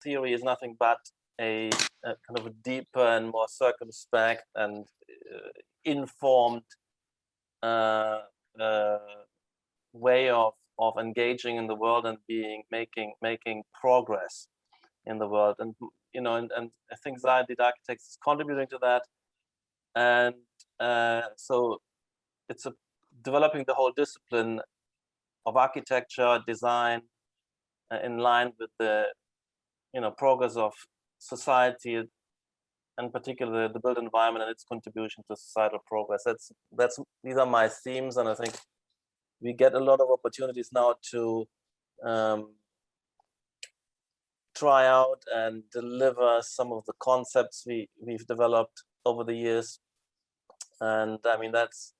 theory is nothing but a kind of a deeper and more circumspect and informed way of engaging in the world and making progress in the world. And you know, and I think Zaha Hadid Architects is contributing to that. And so it's developing the whole discipline of architecture design in line with the progress of society, and particularly the built environment and its contribution to societal progress. These are my themes, and I think we get a lot of opportunities now to try out and deliver some of the concepts we've developed over the years. And I mean, that's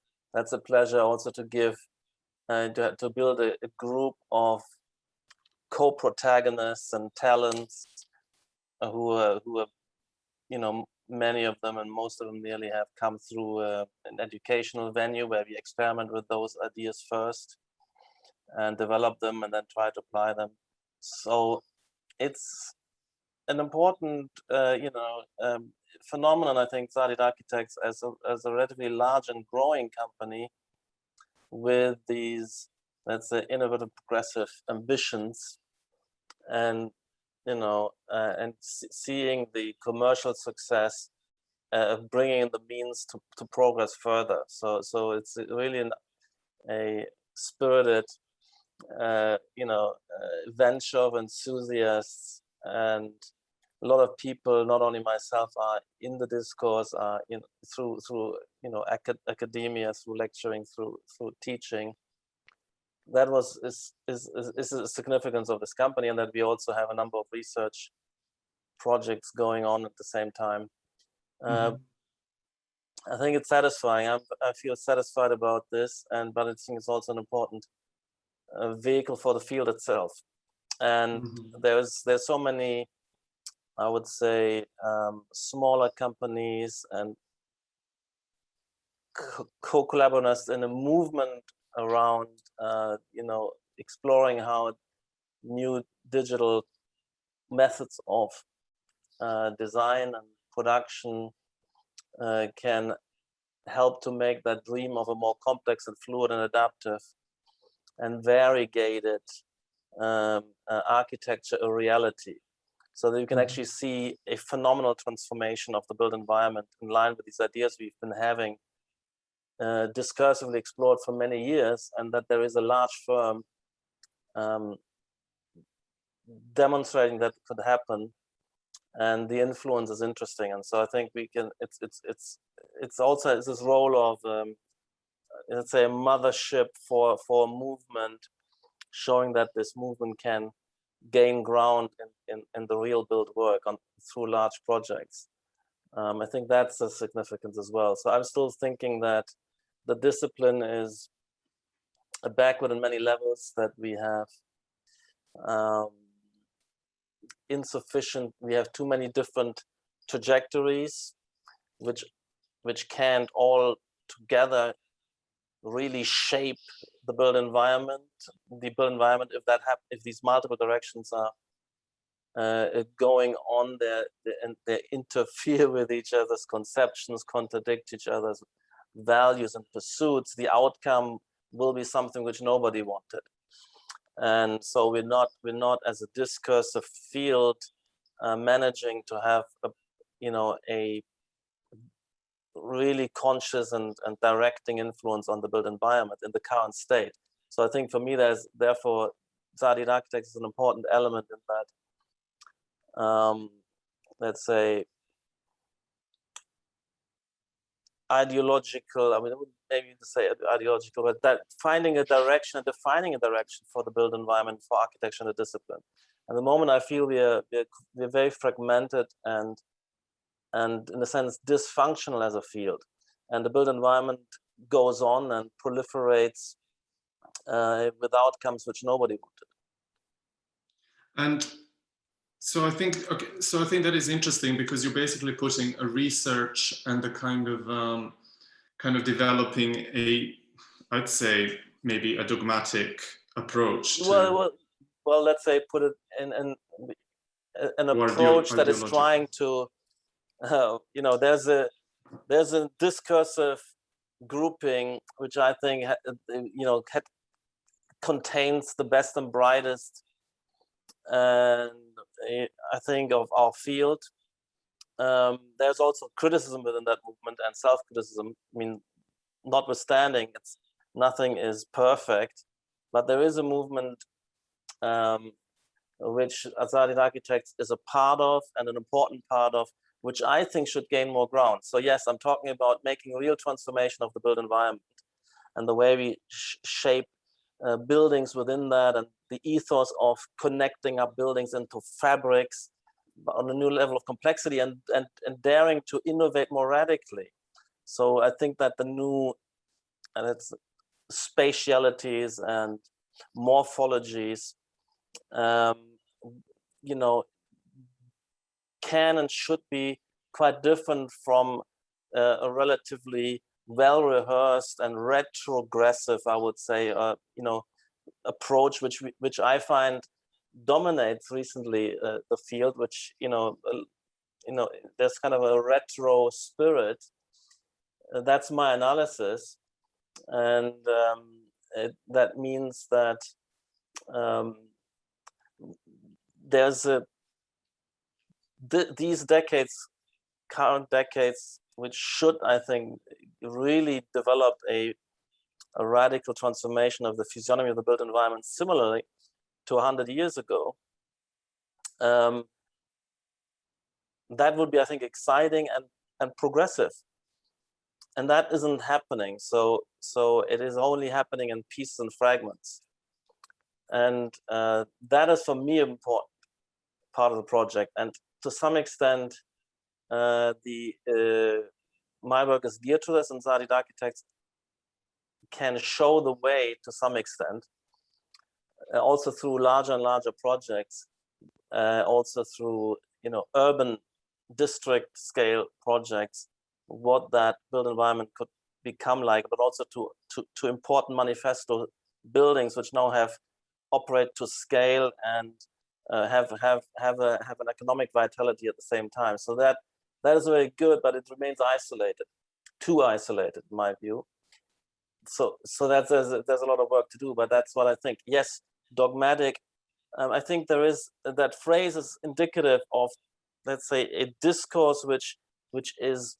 a pleasure also to give to build a group of co-protagonists and talents who are many of them and most of them nearly have come through an educational venue where we experiment with those ideas first and develop them and then try to apply them. So it's an important phenomenon, I think, Zaha Hadid Architects as a relatively large and growing company with these, let's say, innovative, progressive ambitions, and seeing the commercial success of bringing the means to progress further. So it's really a spirited, venture of enthusiasts, and a lot of people, not only myself, are in the discourse, through academia, through lecturing, through teaching. That is the significance of this company, and that we also have a number of research projects going on at the same time. I think it's satisfying. I feel satisfied about this, but I think it's also an important vehicle for the field itself. And there's so many, I would say, smaller companies and co-collaborators in a movement around exploring how new digital methods of design and production can help to make that dream of a more complex and fluid and adaptive and variegated architecture a reality, so that you can actually see a phenomenal transformation of the built environment in line with these ideas we've been having discursively explored for many years, and that there is a large firm demonstrating that it could happen, and the influence is interesting. And so I think we can. It's also this role of let's say a mothership for a movement, showing that this movement can gain ground in the real build work through large projects. I think that's a significance as well. So I'm still thinking that the discipline is backward in many levels, that we have insufficient, we have too many different trajectories, which can't all together really shape the built environment. If these multiple directions are going on there, and they interfere with each other's conceptions, contradict each other's values and pursuits, the outcome will be something which nobody wanted. And so we're not as a discursive field managing to have a really conscious and directing influence on the built environment in the current state. So I think for me, therefore Zaha Hadid Architects is an important element in that, let's say, ideological, I mean, I wouldn't maybe say ideological, but that finding a direction and defining a direction for the built environment, for architecture and the discipline. At the moment, I feel we're very fragmented and in a sense dysfunctional as a field, and the built environment goes on and proliferates with outcomes which nobody wanted. And so I think that is interesting, because you're basically putting a research and a kind of developing I'd say maybe a dogmatic approach to... Well, let's say put it in an approach that is trying to, there's a discursive grouping which I think contains the best and brightest, and I think, of our field. There's also criticism within that movement and self-criticism. I mean, notwithstanding, nothing is perfect, but there is a movement which Zaha Hadid Architects is a part of, and an important part of, which I think should gain more ground. So yes, I'm talking about making real transformation of the built environment and the way we shape buildings within that, and the ethos of connecting up buildings into fabrics on a new level of complexity, and daring to innovate more radically. So I think that the new, and it's spatialities and morphologies, can and should be quite different from a relatively well-rehearsed and retrogressive, I would say, approach which I find dominates recently the field, which there's kind of a retro spirit. That's my analysis, and that means that there's these current decades, which should, I think, really develop a radical transformation of the physiognomy of the built environment, similarly to 100 years ago. That would be, I think, exciting and progressive. And that isn't happening. So it is only happening in pieces and fragments. And that is, for me, an important part of the project. And to some extent, my work is geared to this, and Zaha Hadid Architects can show the way to some extent, also through larger and larger projects, also through urban district scale projects, what that built environment could become like, but also to important manifesto buildings which now operate to scale and have an economic vitality at the same time. So that is very good, but it remains isolated, too isolated in my view. So that there's a lot of work to do, but that's what I think. Yes, dogmatic. I think there is, that phrase is indicative of, let's say, a discourse which is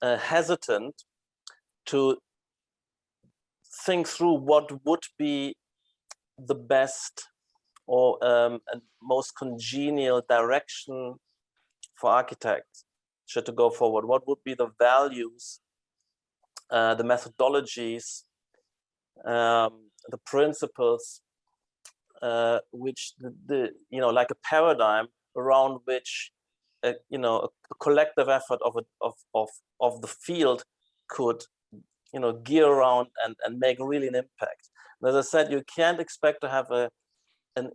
hesitant to think through what would be the best or and most congenial direction for architects should to go forward. What would be the values, the methodologies, the principles, which like a paradigm around which a collective effort of the field could gear around and make really an impact. And as I said, you can't expect to have an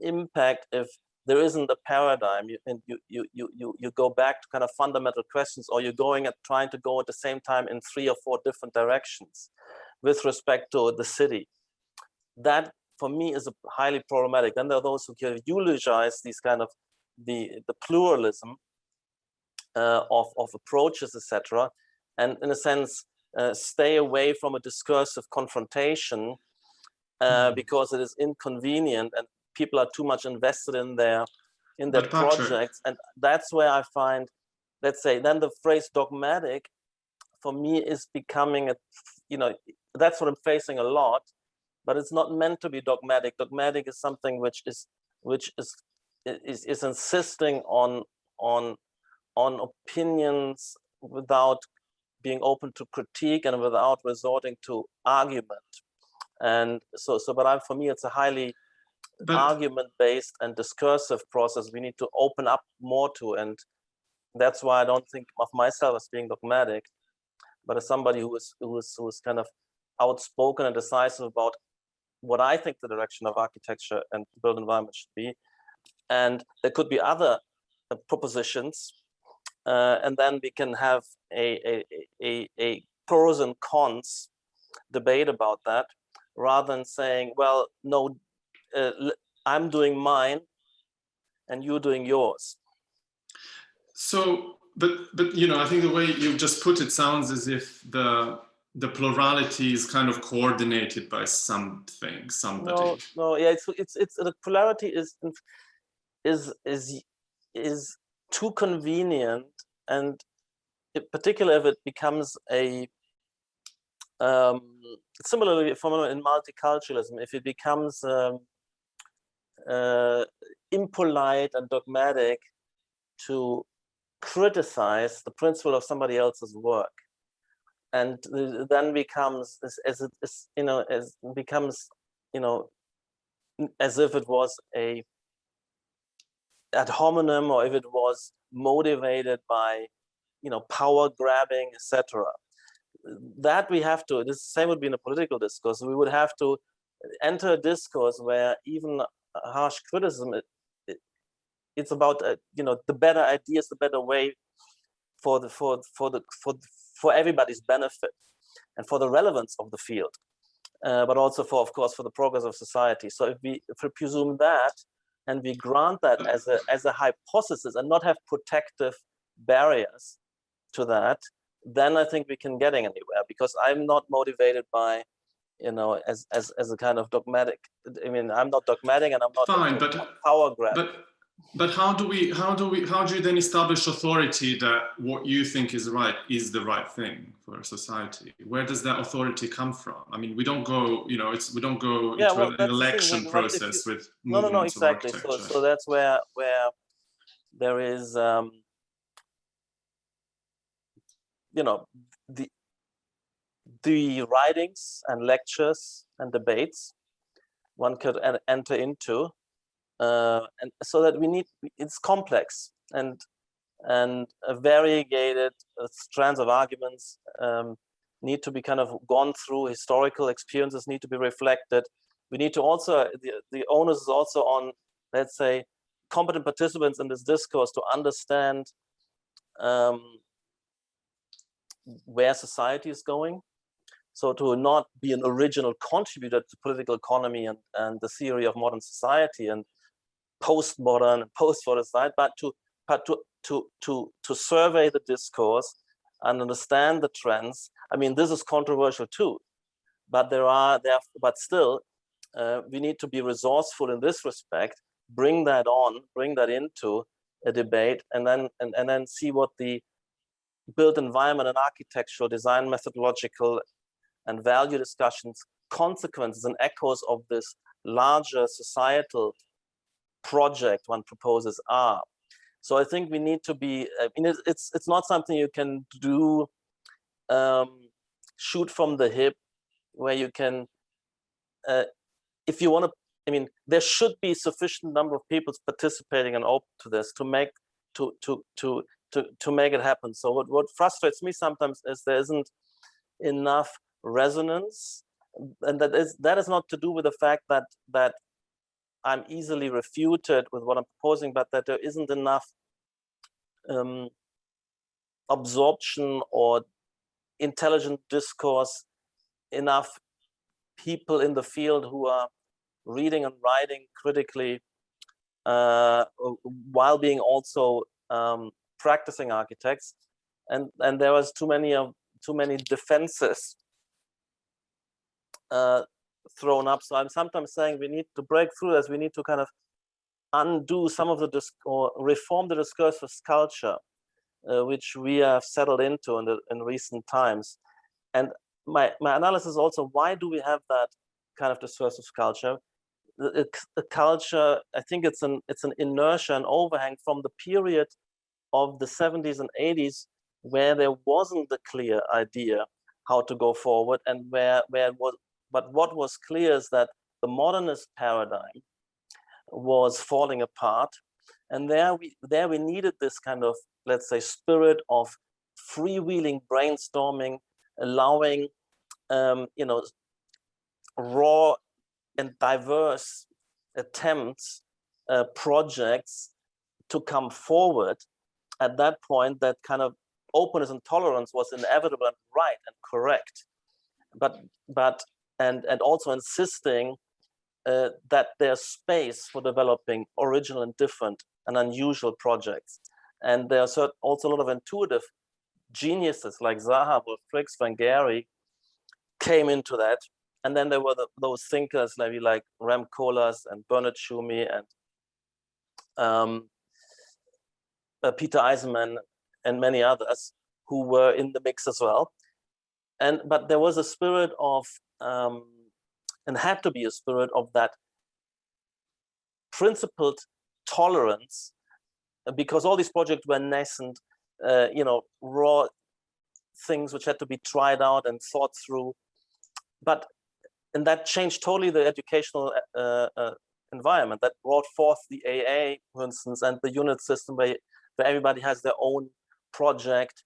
impact if there isn't a paradigm. You go back to kind of fundamental questions, or you're trying to go at the same time in 3 or 4 different directions with respect to the city. That, for me, is highly problematic. Then there are those who can eulogize these kind of the pluralism of approaches, etc., and in a sense stay away from a discursive confrontation because it is inconvenient and people are too much invested in their projects. And that's where I find, let's say, then the phrase dogmatic for me is becoming that's what I'm facing a lot, but it's not meant to be dogmatic. Dogmatic is something which is insisting on opinions without being open to critique and without resorting to argument. And but for me, it's a highly argument-based and discursive process we need to open up more to, and that's why I don't think of myself as being dogmatic, but as somebody who is kind of outspoken and decisive about what I think the direction of architecture and built environment should be. And there could be other propositions, and then we can have a pros and cons debate about that, rather than saying, well, no, I'm doing mine and you're doing yours. So, but you know, I think the way you just put it sounds as if the plurality is kind of coordinated by something, somebody. No, yeah, it's the polarity is too convenient, and particularly if it becomes a similarly in multiculturalism, if it becomes impolite and dogmatic to criticize the principle of somebody else's work, and then becomes as if it was a ad hominem, or if it was motivated by power grabbing, etc. That we have to, the same would be in a political discourse. We would have to enter a discourse where even harsh criticism, it's about the better ideas, the better way for everybody's benefit and for the relevance of the field, but also for, of course, for the progress of society. So if we presume that, and we grant that as a hypothesis and not have protective barriers to that, then I think we can get anywhere, because I'm not motivated by as a kind of dogmatic. I mean, I'm not dogmatic, and I'm not fine, power grab. But how do you then establish authority that what you think is right is the right thing for a society? Where does that authority come from? I mean, we don't go, we don't go into an election process with movements no, exactly. of architecture. So that's where there is the writings and lectures and debates one could enter into, and so that it's complex, and variegated strands of arguments need to be kind of gone through. Historical experiences need to be reflected. We need to also, the onus is also on, let's say, competent participants in this discourse to understand where society is going. So to not be an original contributor to political economy and the theory of modern society and postmodern and post-modern society, but to survey the discourse and understand the trends. I mean, this is controversial too, but but still, we need to be resourceful in this respect. Bring that into a debate, and then see what the built environment and architectural design, methodological and value discussions, consequences and echoes of this larger societal project one proposes are. So I think we need to be, it's not something you can do, shoot from the hip, where you can, if you want to, there should be sufficient number of people participating and open to this to make it happen. So what frustrates me sometimes is there isn't enough resonance, and that is not to do with the fact that I'm easily refuted with what I'm proposing, but that there isn't enough absorption or intelligent discourse, enough people in the field who are reading and writing critically while being also practicing architects, and there was too many defenses thrown up. So I'm sometimes saying we need to break through this. We need to kind of undo some of the or reform the discursive culture, which we have settled into in recent times. And my analysis also, why do we have that kind of discursive culture? The culture, I think it's an inertia, an overhang from the period of the 70s and 80s, where there wasn't the clear idea how to go forward, and where it was. But what was clear is that the modernist paradigm was falling apart, and there we needed this kind of, let's say, spirit of freewheeling brainstorming, allowing raw and diverse attempts, projects to come forward. At that point, that kind of openness and tolerance was inevitable and right and correct, and also insisting that there's space for developing original and different and unusual projects. And there are also a lot of intuitive geniuses like Zaha, Fricks, Van Gary came into that. And then there were those thinkers maybe like Rem Koolhaas and Bernard Tschumi and Peter Eisenman and many others who were in the mix as well. But there was a spirit of, and had to be a spirit of that principled tolerance, because all these projects were nascent, raw things which had to be tried out and thought through. And that changed totally the educational environment. That brought forth the AA, for instance, and the unit system where everybody has their own project,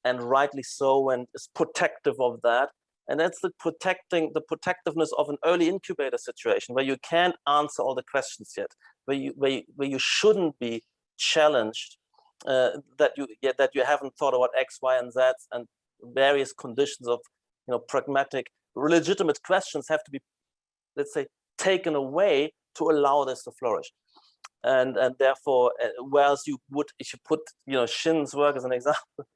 and rightly so, and is protective of that. And that's the protectiveness of an early incubator situation where you can't answer all the questions yet, where you shouldn't be challenged, that you haven't thought about X, Y, and Z, and various conditions of pragmatic, legitimate questions have to be, let's say, taken away to allow this to flourish. And therefore, whereas you would, if you put Shin's work as an example,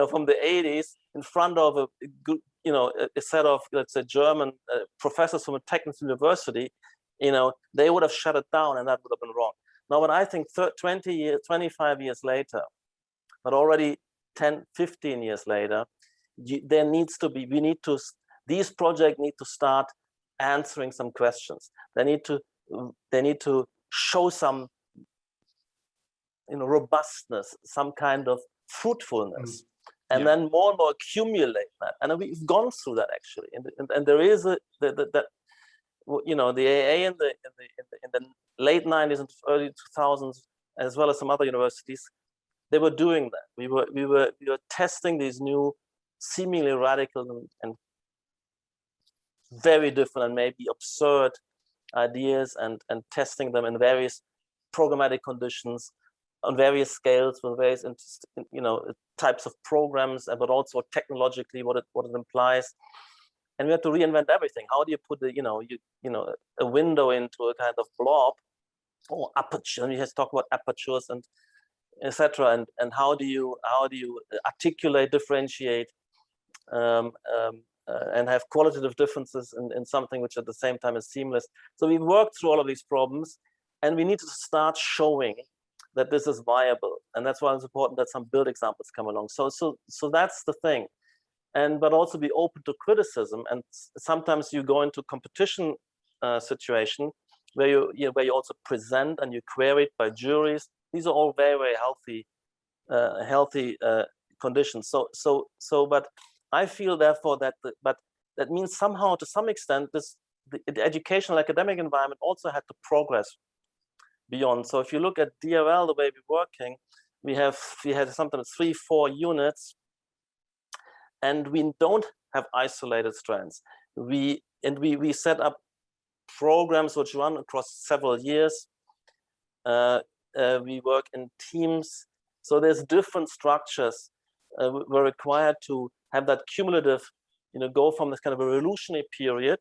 from the 80s in front of a set of, let's say, German professors from a technical university, they would have shut it down, and that would have been wrong. Now, when I think 25 years later, but already 10, 15 years later, there needs to be, these projects need to start answering some questions. They need to show some, robustness, some kind of fruitfulness, and then more and more accumulate that. And we've gone through that actually, and there is the AA in the late 90s and early 2000s, as well as some other universities, they were doing that. We were testing these new, seemingly radical and very different and maybe absurd ideas, and testing them in various programmatic conditions, on various scales, with various types of programs, but also technologically what it implies. And we have to reinvent everything. How do you put a window into a kind of blob or aperture? And we have to talk about apertures and etc. And how do you articulate, differentiate, and have qualitative differences in something which at the same time is seamless. So we worked through all of these problems, and we need to start showing that this is viable. And that's why it's important that some build examples come along. So that's the thing. But also be open to criticism. And sometimes you go into competition situation where you also present and you query it by juries. These are all very, very healthy conditions. But I feel therefore that that means somehow, to some extent, the educational academic environment also had to progress beyond. So if you look at DRL, the way we're working, we had sometimes 3-4 units, and we don't have isolated strands. We set up programs which run across several years. We work in teams. So there's different structures. We're required to have that cumulative, go from this kind of a revolutionary period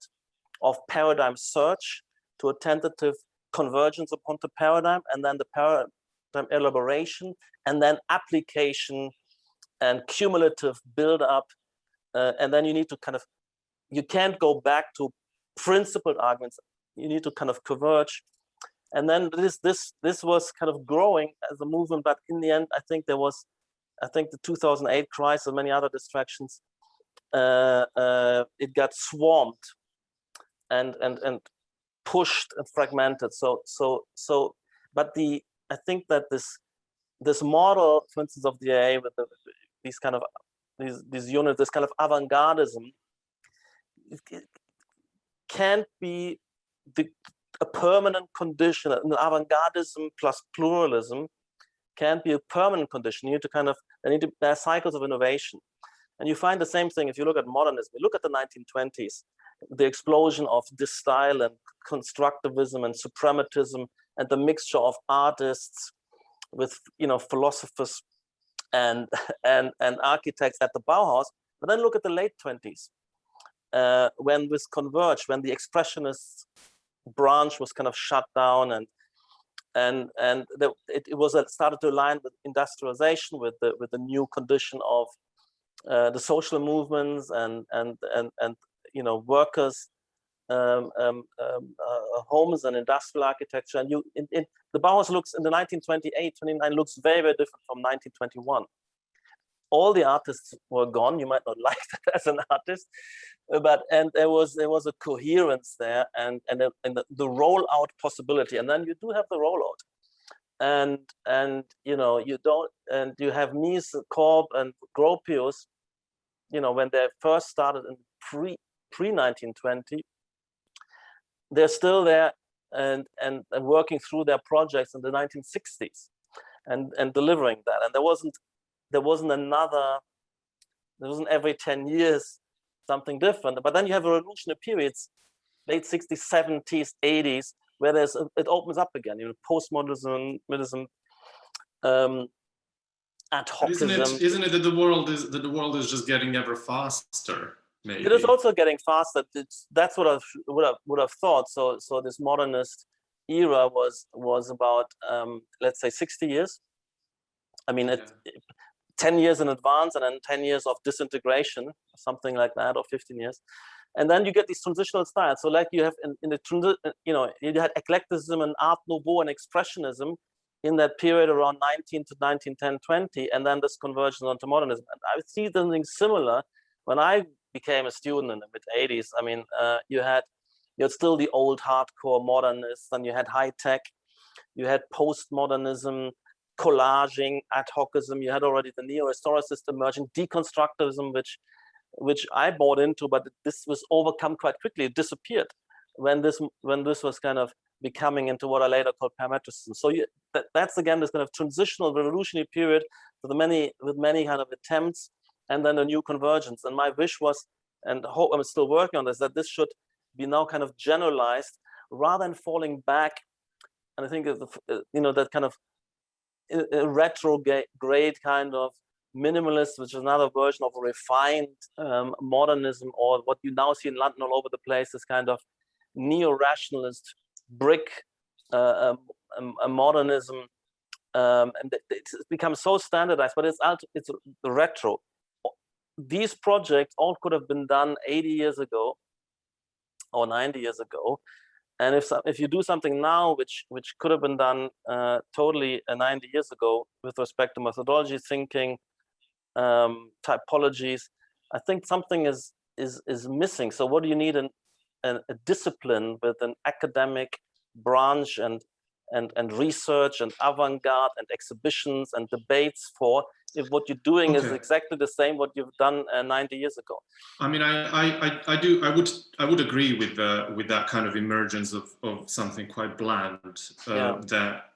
of paradigm search to a tentative convergence upon the paradigm, and then the paradigm elaboration, and then application and cumulative build up. And then you need to you can't go back to principled arguments. You need to kind of converge. And then this was kind of growing as a movement, but in the end, I think the 2008 crisis and many other distractions, it got swarmed and pushed and fragmented. But I think that this model, for instance, of the AA with these units, this kind of avant-gardism, it can't be a permanent condition. An avant-gardism plus pluralism can't be a permanent condition. You need to there are cycles of innovation. And you find the same thing if you look at modernism. You look at the 1920s, the explosion of this style and constructivism and suprematism, and the mixture of artists with philosophers and architects at the Bauhaus. But then look at the late 20s, when this converged, when the expressionist branch was kind of shut down, it was started to align with industrialization, with the new condition of the social movements and workers' homes and industrial architecture. And the Bauhaus looks in the 1928, 29 looks very, very different from 1921. All the artists were gone. You might not like that as an artist, and there was a coherence there, and the rollout possibility. And then you do have the rollout, and you have Mies, Korb, and Gropius. When they first started in pre 1920, they're still there and working through their projects in the 1960s, and delivering that. And there wasn't every 10 years something different. But then you have revolutionary periods, late 60s, 70s, 80s, where it opens up again. Postmodernism, ad hocism. Isn't it that the world is just getting ever faster? Maybe it is also getting faster. That's what I would have thought. So this modernist era was about let's say 60 years. I mean, 10 years in advance, and then 10 years of disintegration, something like that, or 15 years. And then you get these transitional styles. So like you have you had eclecticism and Art Nouveau and Expressionism in that period around 19 to 1910, 20, and then this convergence onto modernism. And I see something similar when I became a student in the mid-'80s. I mean, you had still the old hardcore modernists, and you had high tech, you had postmodernism, collaging, ad hocism, you had already the neo-historicist emerging, deconstructivism, which I bought into, but this was overcome quite quickly. It disappeared when this was kind of becoming into what I later called parametricism. So that's again this kind of transitional revolutionary period with many kind of attempts, and then a new convergence. And my wish was, and hope I'm still working on this, that this should be now kind of generalized rather than falling back. And I think that kind of a retrograde kind of minimalist, which is another version of a refined modernism, or what you now see in London all over the place, this kind of neo-rationalist brick modernism, and it's become so standardized. But it's the retro. These projects all could have been done 80 years ago or 90 years ago. And if you do something now, which could have been done totally 90 years ago with respect to methodology, thinking, typologies, I think something is missing. So what do you need? A discipline with an academic branch and research and avant-garde and exhibitions and debates for, if what you're doing is exactly the same what you've done 90 years ago. I mean, I would agree with that kind of emergence of something quite bland. That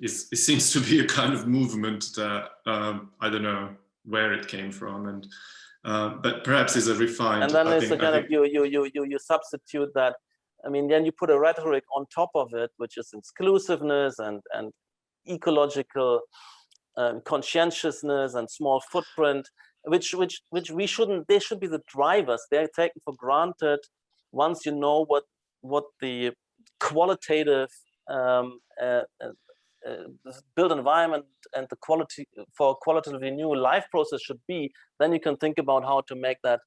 it seems to be a kind of movement that I don't know where it came from, and but perhaps is a refined. And then there's a kind of you substitute that. I mean, then you put a rhetoric on top of it, which is exclusiveness and ecological conscientiousness and small footprint, which we shouldn't. They should be the drivers. They're taken for granted once you know what the qualitative built environment and the quality for qualitatively new life process should be. Then you can think about how to make that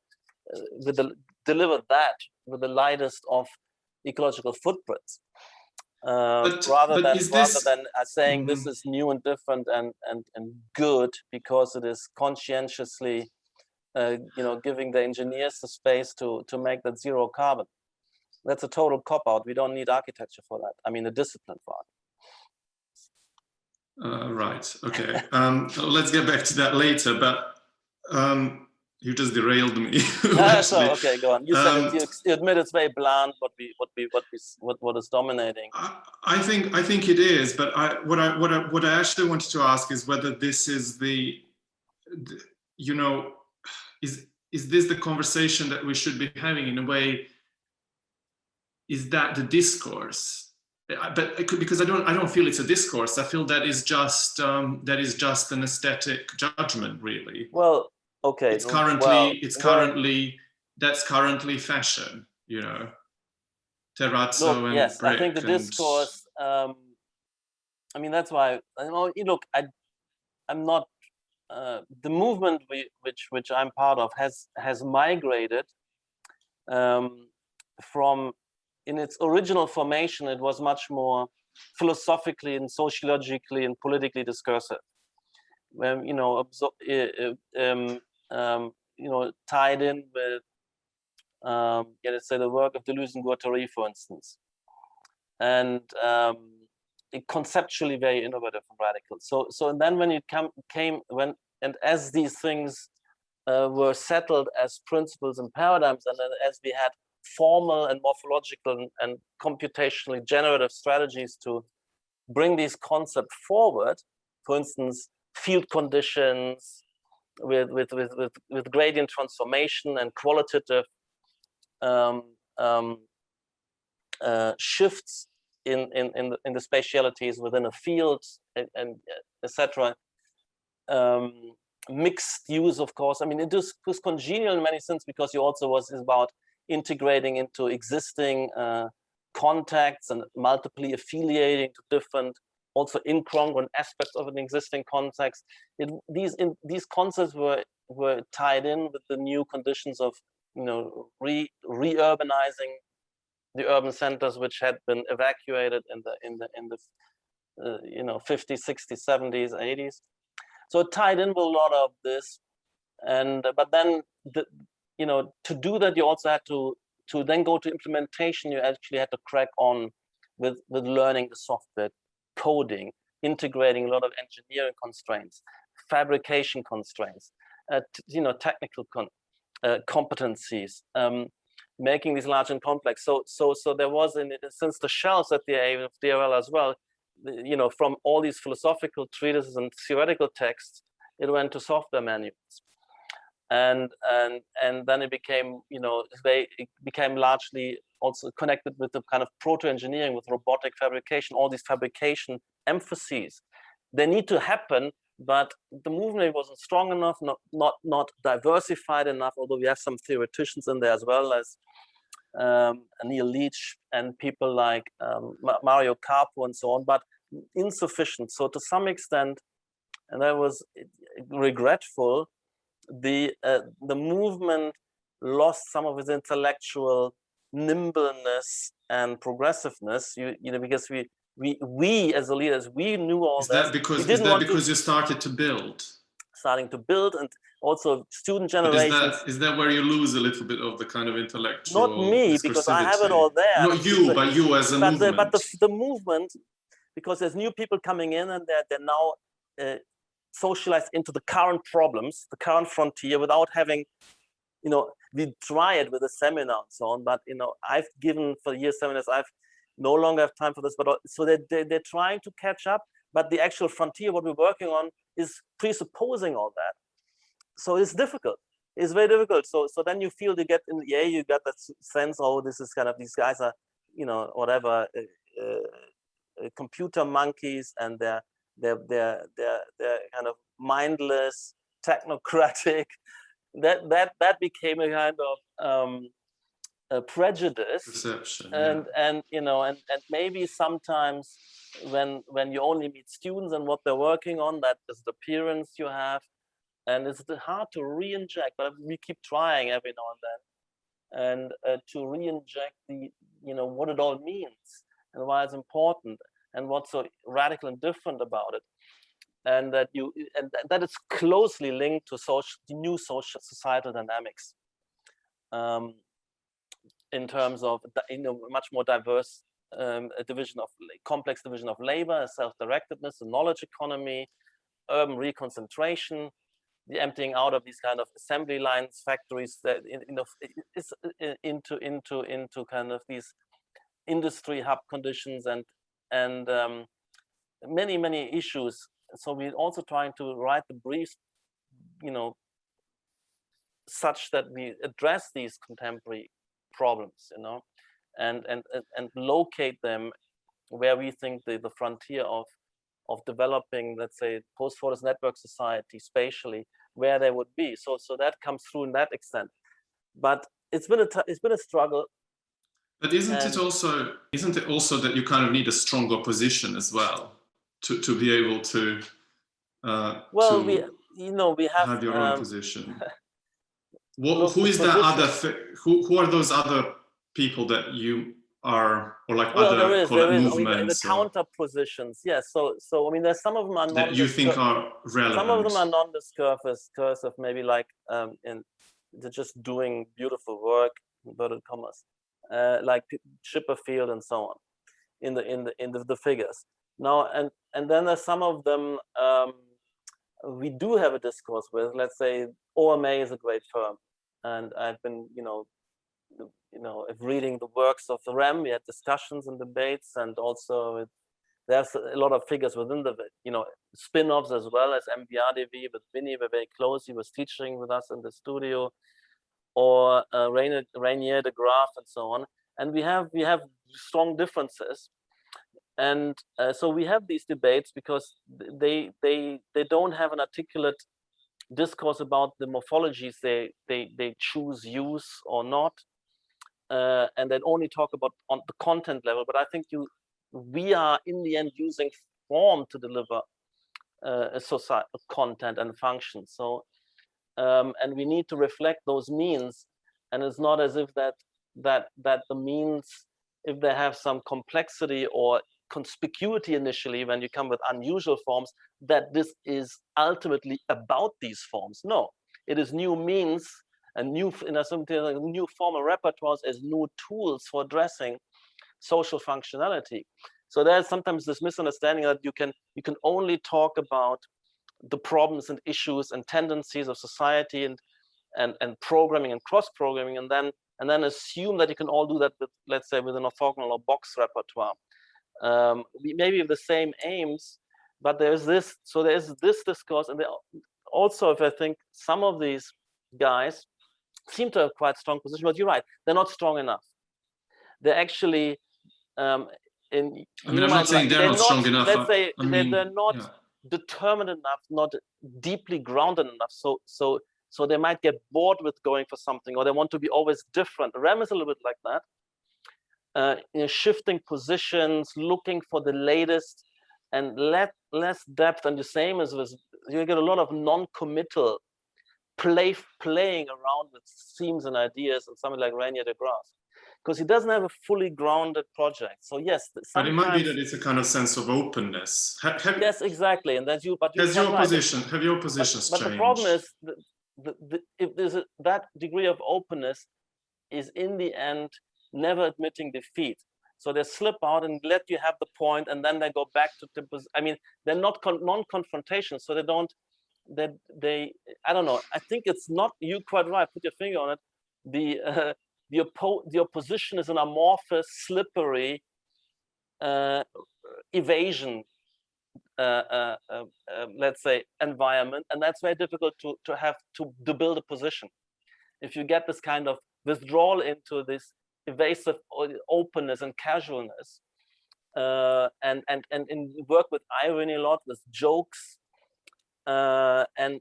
deliver that with the lightest of ecological footprints, rather than saying this is new and different and good because it is conscientiously giving the engineers the space to make that zero carbon. That's a total cop-out. We don't need architecture for that. I mean, a discipline for it. Right. Okay. Let's get back to that later. But you just derailed me. So okay, go on. You said you admit it's very bland. What is dominating? I think it is. But what I actually wanted to ask is whether this is is this the conversation that we should be having in a way? Is that the discourse? But because I don't feel it's a discourse. I feel that is just an aesthetic judgment, really. Well, okay. That's currently fashion, terrazzo and yes, brick. I think the discourse I mean, that's why, you look, I'm not, the movement which I'm part of has migrated from, in its original formation, it was much more philosophically and sociologically and politically discursive. You know, tied in with, let's say, the work of Deleuze and Guattari, for instance, and conceptually very innovative and radical. So and then when it and as these things were settled as principles and paradigms, and then as we had formal and morphological and computationally generative strategies to bring these concepts forward, for instance, field conditions with gradient transformation and qualitative shifts in the spatialities within a field, and etc. Mixed use, of course. I mean, it was congenial in many sense, because you also was about integrating into existing contexts and multiply affiliating to different, also incongruent aspects of an existing context. These concepts were tied in with the new conditions of, you know, re-urbanizing the urban centers which had been evacuated in the 50s, 60s, 70s, 80s. So it tied in with a lot of this, and but then to do that, you also had to then go to implementation. You actually had to crack on with learning the software, coding, integrating a lot of engineering constraints, fabrication constraints, technical competencies, making these large and complex. So there was, since the shells at the DRL as well, from all these philosophical treatises and theoretical texts, it went to software manuals, and then it became, it became largely also connected with the kind of proto-engineering, with robotic fabrication, all these fabrication emphases. They need to happen, but the movement wasn't strong enough, not diversified enough, although we have some theoreticians in there as well as Neil Leach and people like Mario Carpo and so on, but insufficient. So to some extent, and that was regretful, the movement lost some of its intellectual nimbleness and progressiveness. Because we as the leaders, we knew all that. Is that because you started to build? Starting to build, and also student generations. Is that where you lose a little bit of the kind of intellectual? Not me, because I have it all there. Not you, but you as a movement. But the movement, because there's new people coming in, and they're now socialized into the current problems, the current frontier, without having, we try it with a seminar and so on, but I've given for years seminars, I've no longer have time for this, but so they're trying to catch up, but the actual frontier, what we're working on, is presupposing all that. So it's difficult. It's very difficult. So then you feel you get that sense, oh, this is kind of, these guys are, whatever, computer monkeys, and they're kind of mindless, technocratic. That became a kind of a prejudice, perception, and maybe sometimes when you only meet students and what they're working on, that is the appearance you have, and it's hard to re-inject, but we keep trying every now and then, and to re-inject the what it all means and why it's important and what's so radical and different about it, and that it's closely linked to new social societal dynamics, in terms of much more diverse complex division of labor, self-directedness, the knowledge economy, urban reconcentration, the emptying out of these kind of assembly lines, factories, that into kind of these industry hub conditions, and many issues. So we're also trying to write the briefs, such that we address these contemporary problems, and locate them where we think the frontier of developing, let's say, post-Fordist network society spatially, where they would be. So that comes through in that extent. But it's been a struggle. But isn't it also that you kind of need a strong opposition as well? to be able to well, to we have your own position? look, who is that other? position, Who are those other people that you are, or like well, other call it I mean, in the movements, or counter positions, yes. So I mean, there's some of them are that you think are relevant? some of them are non-discursive, maybe like they're just doing beautiful work, inverted commas, like Chipperfield and so on, in the figures. Now and then there's some of them we do have a discourse with. Let's say OMA is a great firm, and I've been reading the works of the REM. We had discussions and debates, and also there's a lot of figures within the spin-offs as well, as MBRDV with Vinny. We're very close. He was teaching with us in the studio, or Rainier de Graaf and so on. And we have strong differences, and so we have these debates because they don't have an articulate discourse about the morphologies they choose use or not, and they only talk about on the content level. But I think we are in the end using form to deliver a content and function. So and we need to reflect those means, and it's not as if that the means, if they have some complexity or conspicuity initially when you come with unusual forms, that this is ultimately about these forms. No, it is new means and new formal repertoires as new tools for addressing social functionality. So there's sometimes this misunderstanding that you can only talk about the problems and issues and tendencies of society and programming and cross-programming, and then assume that you can all do that with, let's say, with an orthogonal or box repertoire. We maybe have the same aims, but there's this discourse, and also, if I think some of these guys seem to have quite strong position, but you're right, they're not strong enough. They're actually I'm not saying they're not strong enough. Let's say they're not determined enough, not deeply grounded enough. So they might get bored with going for something, or they want to be always different. REM is a little bit like that. Shifting positions, looking for the latest, and less depth. And the same as with, you get a lot of non-committal playing around with themes and ideas, and something like Rainier de Graaf, because he doesn't have a fully grounded project. So yes, but it might be that it's a kind of sense of openness. Yes, exactly, and that's you. But have your positions changed? But the problem is if there's that degree of openness is in the end never admitting defeat. So they slip out and let you have the point, and then they go back to I mean, they're not non-confrontation, so they don't. I don't know. I think it's not, you quite right. Put your finger on it. The opposition is an amorphous, slippery evasion, let's say, environment, and that's very difficult to build a position. If you get this kind of withdrawal into this evasive openness and casualness, and work with irony a lot, with jokes, and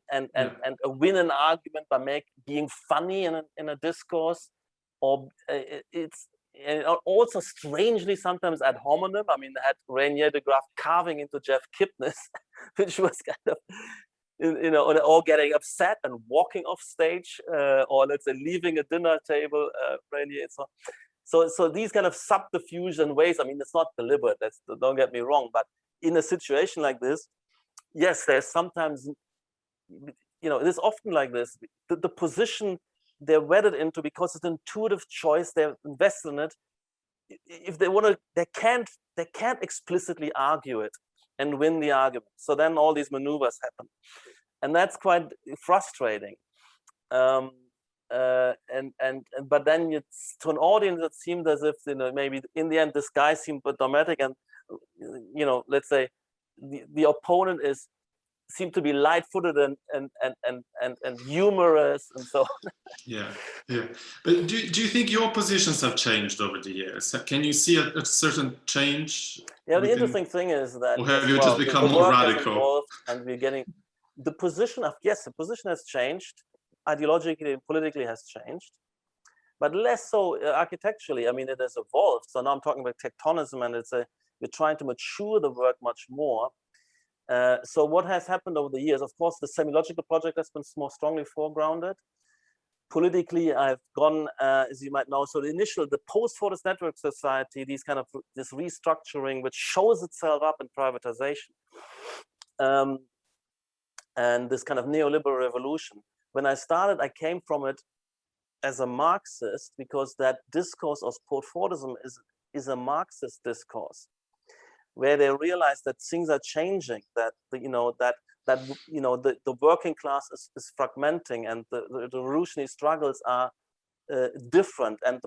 win an argument by being funny in a discourse, or it's also strangely sometimes ad hominem. I mean, they had Rainier de Graaf carving into Jeff Kipnis, which was kind of, or getting upset and walking off stage, or let's say leaving a dinner table, Rainier. So these kind of subterfuge and ways, I mean, it's not deliberate, don't get me wrong, but in a situation like this, yes, there's sometimes, it is often like this. The position they're wedded into, because it's an intuitive choice, they're invested in it. If they want to, they can't explicitly argue it and win the argument. So then all these maneuvers happen, and that's quite frustrating. But then it's, to an audience, it seemed as if maybe in the end this guy seemed dramatic, and let's say the opponent seemed to be light-footed and humorous and so on. Yeah. But do you think your positions have changed over the years? Can you see a certain change? Yeah, the interesting thing is that, or have you just become more radical? And we're getting the position has changed, ideologically and politically has changed, but less so architecturally. I mean, it has evolved. So now I'm talking about tectonism, and we're trying to mature the work much more. So what has happened over the years? Of course, the semiological project has been more strongly foregrounded. Politically, I've gone, as you might know, so the post-Fordist network society, this restructuring, which shows itself up in privatization, and this kind of neoliberal revolution. When I started, I came from it as a Marxist, because that discourse of post-Fordism is a Marxist discourse, where they realize that things are changing, that the working class is fragmenting, and the revolutionary struggles are different, and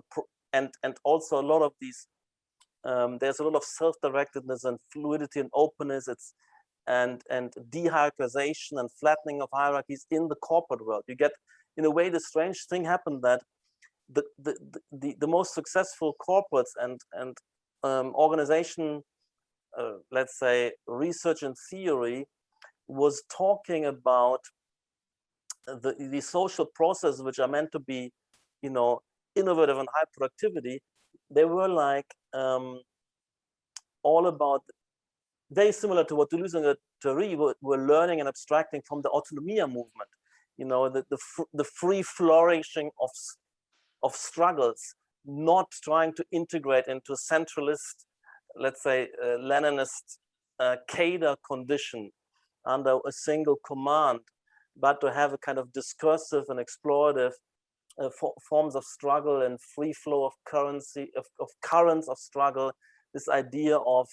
also a lot of these there's a lot of self-directedness and fluidity and openness. And de-hierarchization and flattening of hierarchies in the corporate world. You get, in a way, the strange thing happened that the most successful corporates and organization, let's say research and theory, was talking about the social processes which are meant to be, innovative and high productivity. They were like all about, very similar to what Deleuze and Guattari were learning and abstracting from the autonomia movement. The free flourishing of struggles, not trying to integrate into centralist, let's say, Leninist cadre condition under a single command, but to have a kind of discursive and explorative forms of struggle and free flow of currency, of currents of struggle. This idea of,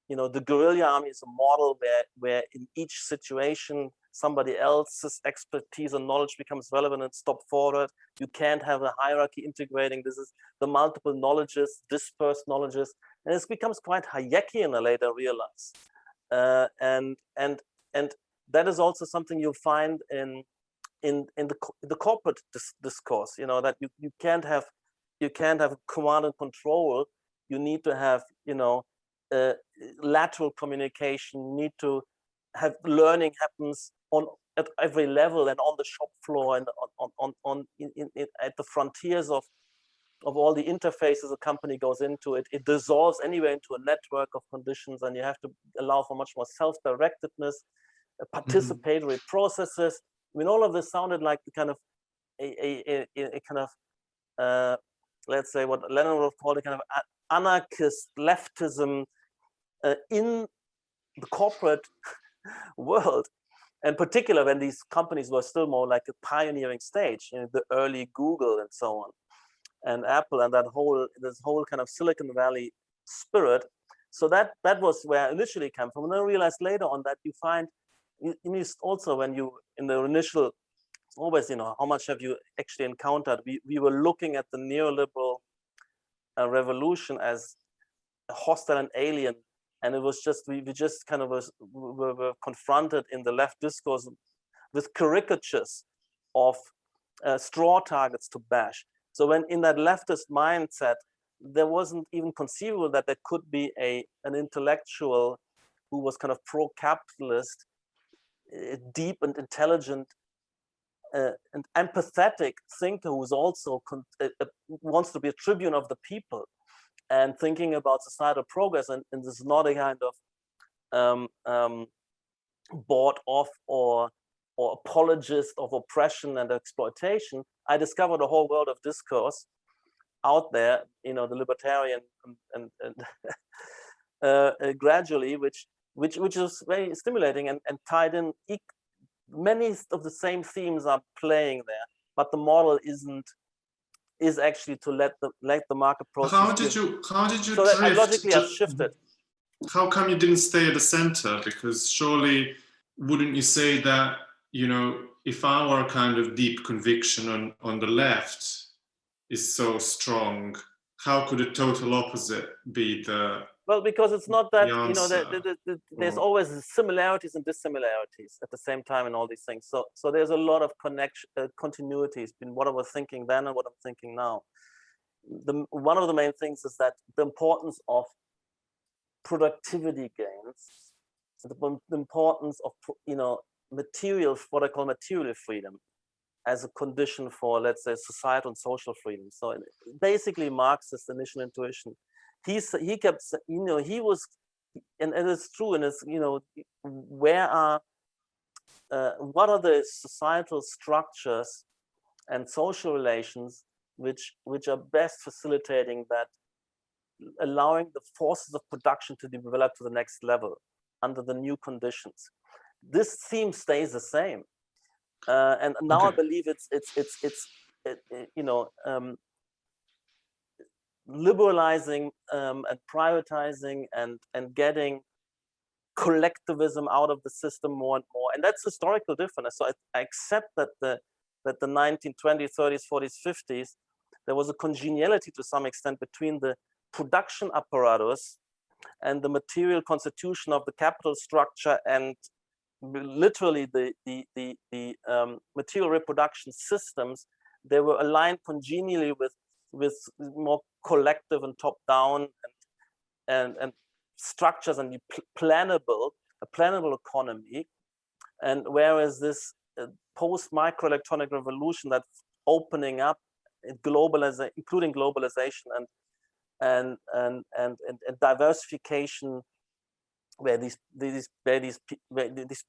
the guerrilla army is a model where in each situation somebody else's expertise and knowledge becomes relevant and stop forward. You can't have a hierarchy integrating. This is the multiple knowledges, dispersed knowledges, and it becomes quite Hayekian, I later realize. And that is also something you'll find in the corporate discourse. That you can't have command and control. You need to have lateral communication. You need to have learning happens at every level and on the shop floor and at the frontiers of all the interfaces a company goes into. It dissolves anyway into a network of conditions, and you have to allow for much more self-directedness, participatory processes. I mean, all of this sounded like the kind of a kind of let's say what Lenin would have called a kind of anarchist leftism in the corporate world, and particular when these companies were still more like a pioneering stage, the early Google and so on, and Apple, and this whole kind of Silicon Valley spirit. So that was where I initially came from, and then I realized later on that you find also when you in the initial, always how much have you actually encountered. We were looking at the neoliberal revolution as hostile and alien, and it was just we just kind of were confronted in the left discourse with caricatures of straw targets to bash. So when in that leftist mindset, there wasn't even conceivable that there could be an intellectual who was kind of pro-capitalist, deep and intelligent and empathetic thinker who's also wants to be a tribune of the people and thinking about societal progress, and this is not a kind of bought off or apologist of oppression and exploitation. I discovered a whole world of discourse out there, the libertarian and gradually, which is very stimulating and tied in. Many of the same themes are playing there, but the model is actually to let the market process. How did you so drift? Logically, I've shifted. How come you didn't stay at the center? Because surely, wouldn't you say that if our kind of deep conviction on the left is so strong, how could a total opposite be the? Well, because it's not that there's always similarities and dissimilarities at the same time in all these things. So there's a lot of continuities between what I was thinking then and what I'm thinking now. One of the main things is that the importance of productivity gains, the importance of what I call material freedom as a condition for, let's say, societal and social freedom. So basically, Marxist initial intuition. He and it is true, and it's, you know, where are what are the societal structures and social relations which are best facilitating that, allowing the forces of production to develop to the next level under the new conditions. This theme stays the same, and now I believe it's you know, liberalizing and privatizing and getting collectivism out of the system more and more, and that's historical difference. So I accept that the 1920s, 30s, 40s, 50s, there was a congeniality to some extent between the production apparatus and the material constitution of the capital structure, and literally the material reproduction systems. They were aligned congenially with more collective and top-down and structures and a plannable economy. And whereas this post-microelectronic revolution that's opening up, including globalization and diversification, where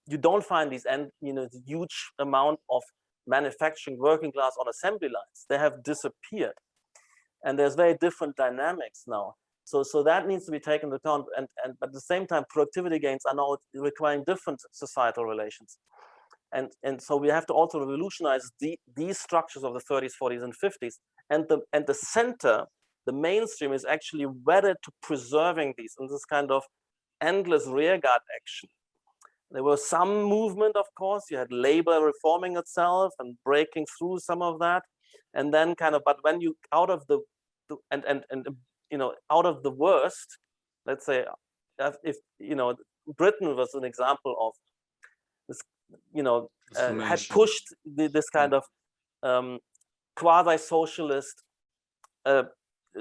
you don't find these, and you know, the huge amount of manufacturing working class on assembly lines, they have disappeared, and there's very different dynamics now. So that needs to be taken into account, and at the same time, productivity gains are now requiring different societal relations, and so we have to also revolutionize these structures of the 30s, 40s, and 50s, and the center, the mainstream, is actually wedded to preserving these in this kind of endless rearguard action. There was some movement, of course. You had labor reforming itself and breaking through some of that, and then kind of. But when you out of the you know, out of the worst, let's say, if you know, Britain was an example of this, you know, had pushed this kind of quasi-socialist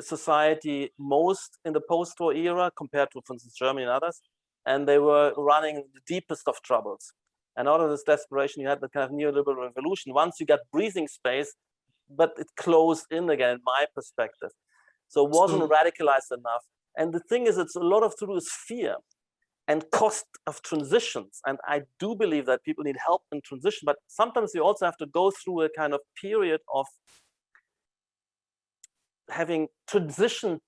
society most in the post-war era compared to, for instance, Germany and others, and they were running the deepest of troubles. And out of this desperation, you had the kind of neoliberal revolution. Once you got breathing space, but it closed in again, in my perspective. So it wasn't radicalized enough. And the thing is, it's a lot of to do with fear and cost of transitions. And I do believe that people need help in transition, but sometimes you also have to go through a kind of period of having transition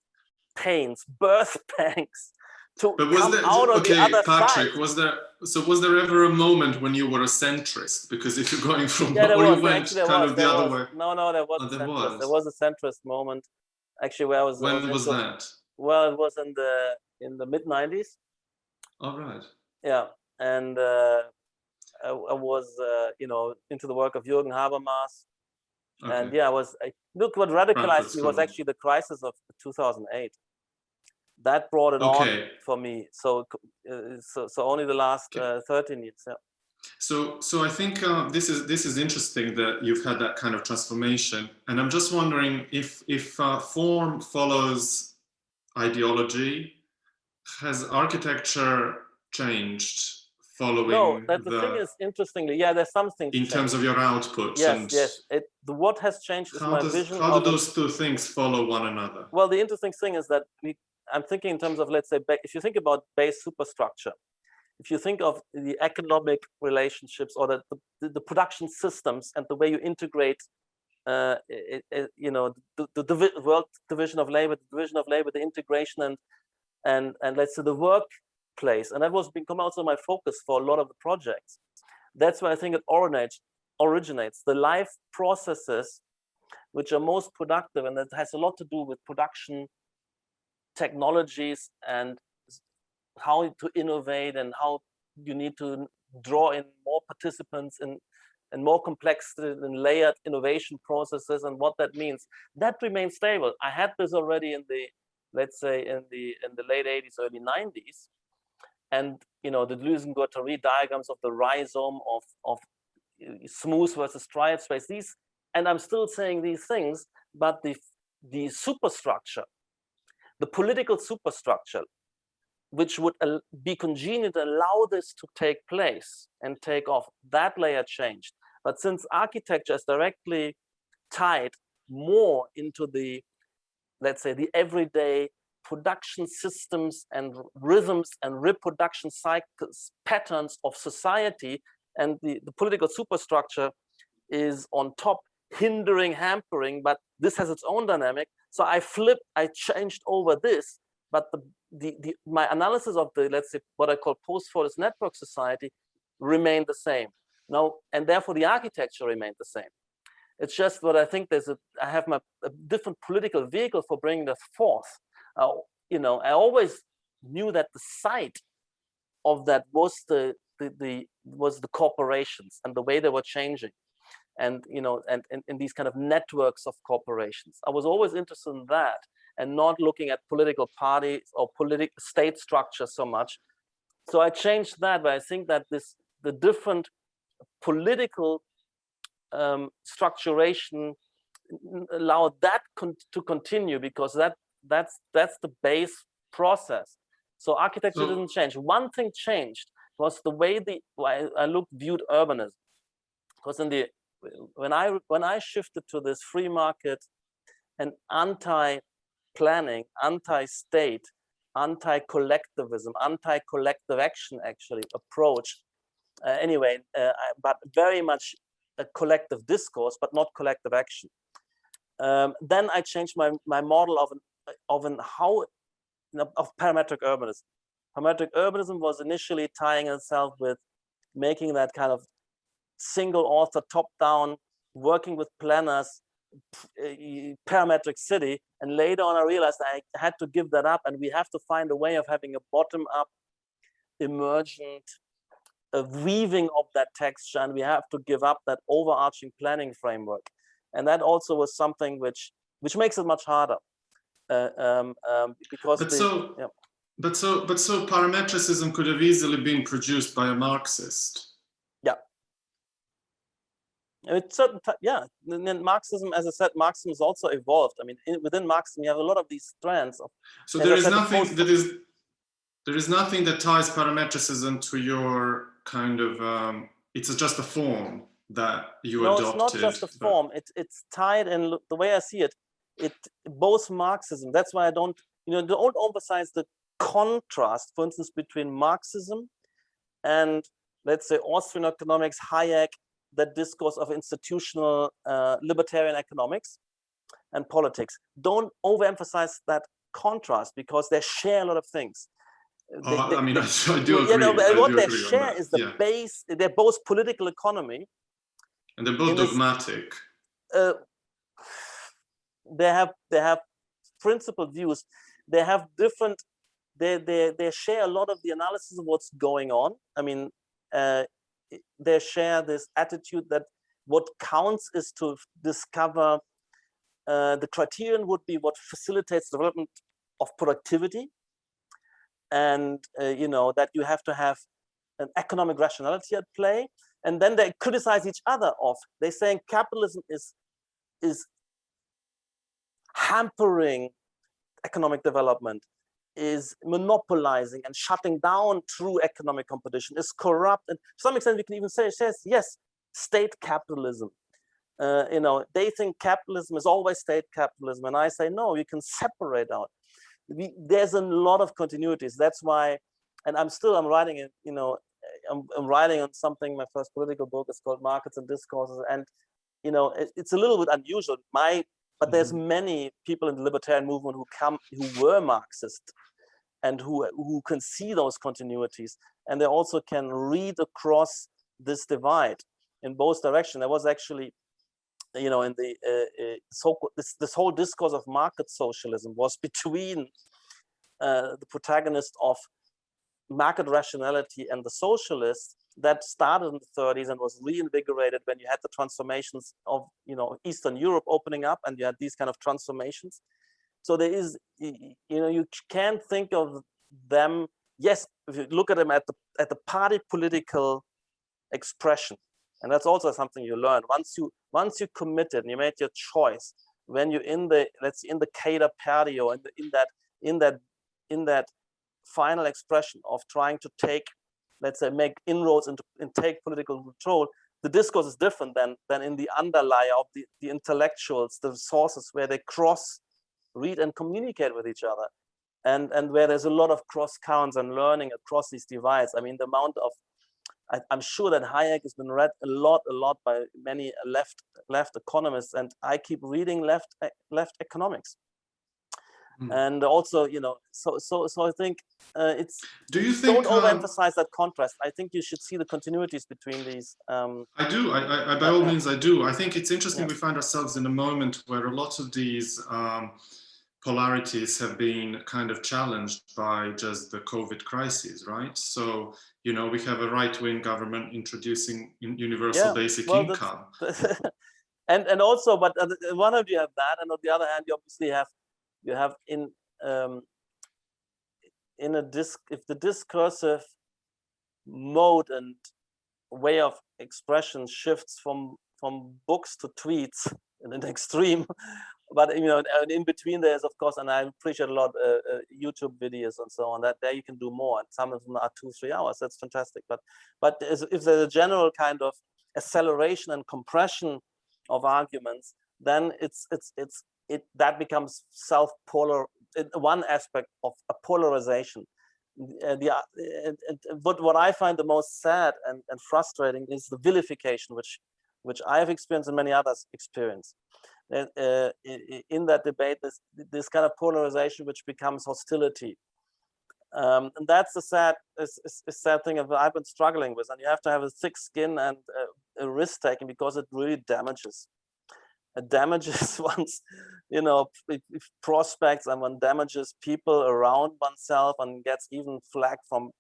pains, birth pangs, to come out on the other Patrick, side. was there ever a moment when you were a centrist? Because if you're going from, yeah, or you went kind of the other way. No, there was a centrist. There was a centrist moment, actually, where I was. When was that? Well, it was in the mid-90s. All right. Yeah, and I was you know, into the work of Jürgen Habermas. Okay. And yeah, look, what radicalized me was actually the crisis of 2008. That brought it on for me. So only the last 13 years. Yeah. So I think this is interesting that you've had that kind of transformation, and I'm just wondering if form follows ideology. Has architecture changed following? No, the thing is, interestingly, yeah, there's something in terms of your output. Yes. What has changed is my vision. How do those two things follow one another? Well, the interesting thing is that I'm thinking in terms of, let's say, if you think about base superstructure, if you think of the economic relationships or the production systems and the way you integrate, you know, the world division of labor, the integration and let's say the workplace, and that was become also my focus for a lot of the projects. That's where I think it originates the life processes which are most productive, and that has a lot to do with production technologies and how to innovate and how you need to draw in more participants and more complex and layered innovation processes, and what that means. That remains stable. I had this already in the, let's say, in the late 80s, early 90s, and you know, the Deleuze-Guattari diagrams of the rhizome of smooth versus striate space. These, and I'm still saying these things, but the superstructure, the political superstructure, which would be congenial to allow this to take place and take off, that layer changed. But since architecture is directly tied more into the, let's say, the everyday production systems and rhythms and reproduction cycles, patterns of society, and the political superstructure is on top, hindering, hampering, but this has its own dynamic. So I changed over this, but my analysis of the, let's say, what I call post-Fordist network society remained the same. Now, and therefore the architecture remained the same. It's just what I think I have a different political vehicle for bringing that forth. You know, I always knew that the site of that was the corporations and the way they were changing, and you know, and in these kind of networks of corporations. I was always interested in that, and not looking at political parties or state structure so much. So I changed that, but I think that the different political structuration allowed that to continue, because that's the base process. So architecture didn't change. One thing changed was the way I viewed urbanism. Because when I shifted to this free market and anti-planning, anti-state, anti-collectivism, anti-collective action actually approach, but very much a collective discourse, but not collective action. Then I changed my model of parametric urbanism. Parametric urbanism was initially tying itself with making that kind of single author, top-down, working with planners, parametric city. And later on, I realized I had to give that up, and we have to find a way of having a bottom-up, emergent, a weaving of that texture, and we have to give up that overarching planning framework. And that also was something which makes it much harder. Because But so parametricism could have easily been produced by a Marxist. Yeah. It's certain, yeah. And then Marxism, as I said, Marxism has also evolved. I mean, within Marxism, you have a lot of these strands. So there is nothing that ties parametricism to your kind of. It's just a form that you adopted. No, it's not just a form. It's tied in the way I see it. Both Marxism. That's why I don't emphasize the contrast, for instance, between Marxism and, let's say, Austrian economics, Hayek, that discourse of institutional libertarian economics and politics. Don't overemphasize that contrast, because they share a lot of things. I do agree. What they share is the base. They're both political economy, and they're both dogmatic. They have principled views. They have different. They share a lot of the analysis of what's going on. I mean, they share this attitude that what counts is to discover. The criterion would be what facilitates the development of productivity, and that you have to have an economic rationality at play. And then they criticize each other of. They're saying capitalism is hampering economic development, is monopolizing and shutting down true economic competition, is corrupt, and to some extent we can even say yes, state capitalism. They think capitalism is always state capitalism, and I say no, you can separate out. There's a lot of continuities. That's why, and I'm writing it. I'm writing on something. My first political book is called Markets and Discourses, and it's a little bit unusual. But there's many people in the libertarian movement who were Marxist, and who can see those continuities, and they also can read across this divide in both directions. There was actually, in the this whole discourse of market socialism was between the protagonist of market rationality and the socialists, that started in the 30s and was reinvigorated when you had the transformations of Eastern Europe opening up, and you had these kind of transformations. So there is, you can't think of them. Yes, if you look at them at the party political expression, and that's also something you learn once you committed and you made your choice. When you're in the Cater patio, in that final expression of trying to take, let's say, make inroads and take political control, the discourse is different than in the underlayer of the intellectuals, the sources where they read and communicate with each other. and where there's a lot of cross currents and learning across these divides. I mean, the amount of, I'm sure that Hayek has been read a lot by many left economists, and I keep reading left economics. And also, you know, so I think it's. Do you think? Don't overemphasize that contrast. I think you should see the continuities between these. I do. I by all means, I do. I think it's interesting. We find ourselves in a moment where a lot of these polarities have been kind of challenged by just the COVID crisis, right? So, you know, we have a right-wing government introducing universal basic income. and also, but on one hand you have that, and on the other hand, you obviously have in if the discursive mode and way of expression shifts from books to tweets in an extreme, but you know, in between there's of course, and I appreciate a lot YouTube videos and so on, that there you can do more, and some of them are 2-3 hours. That's fantastic. But if there's a general kind of acceleration and compression of arguments, then that becomes self-polar, one aspect of a polarization. What I find the most sad and frustrating is the vilification, which I have experienced and many others experience. In that debate, this kind of polarization which becomes hostility. And that's the sad thing I've been struggling with. And you have to have a thick skin and a risk taking, because it really damages. It damages one's, you know, prospects, and one damages people around oneself, and gets even flack from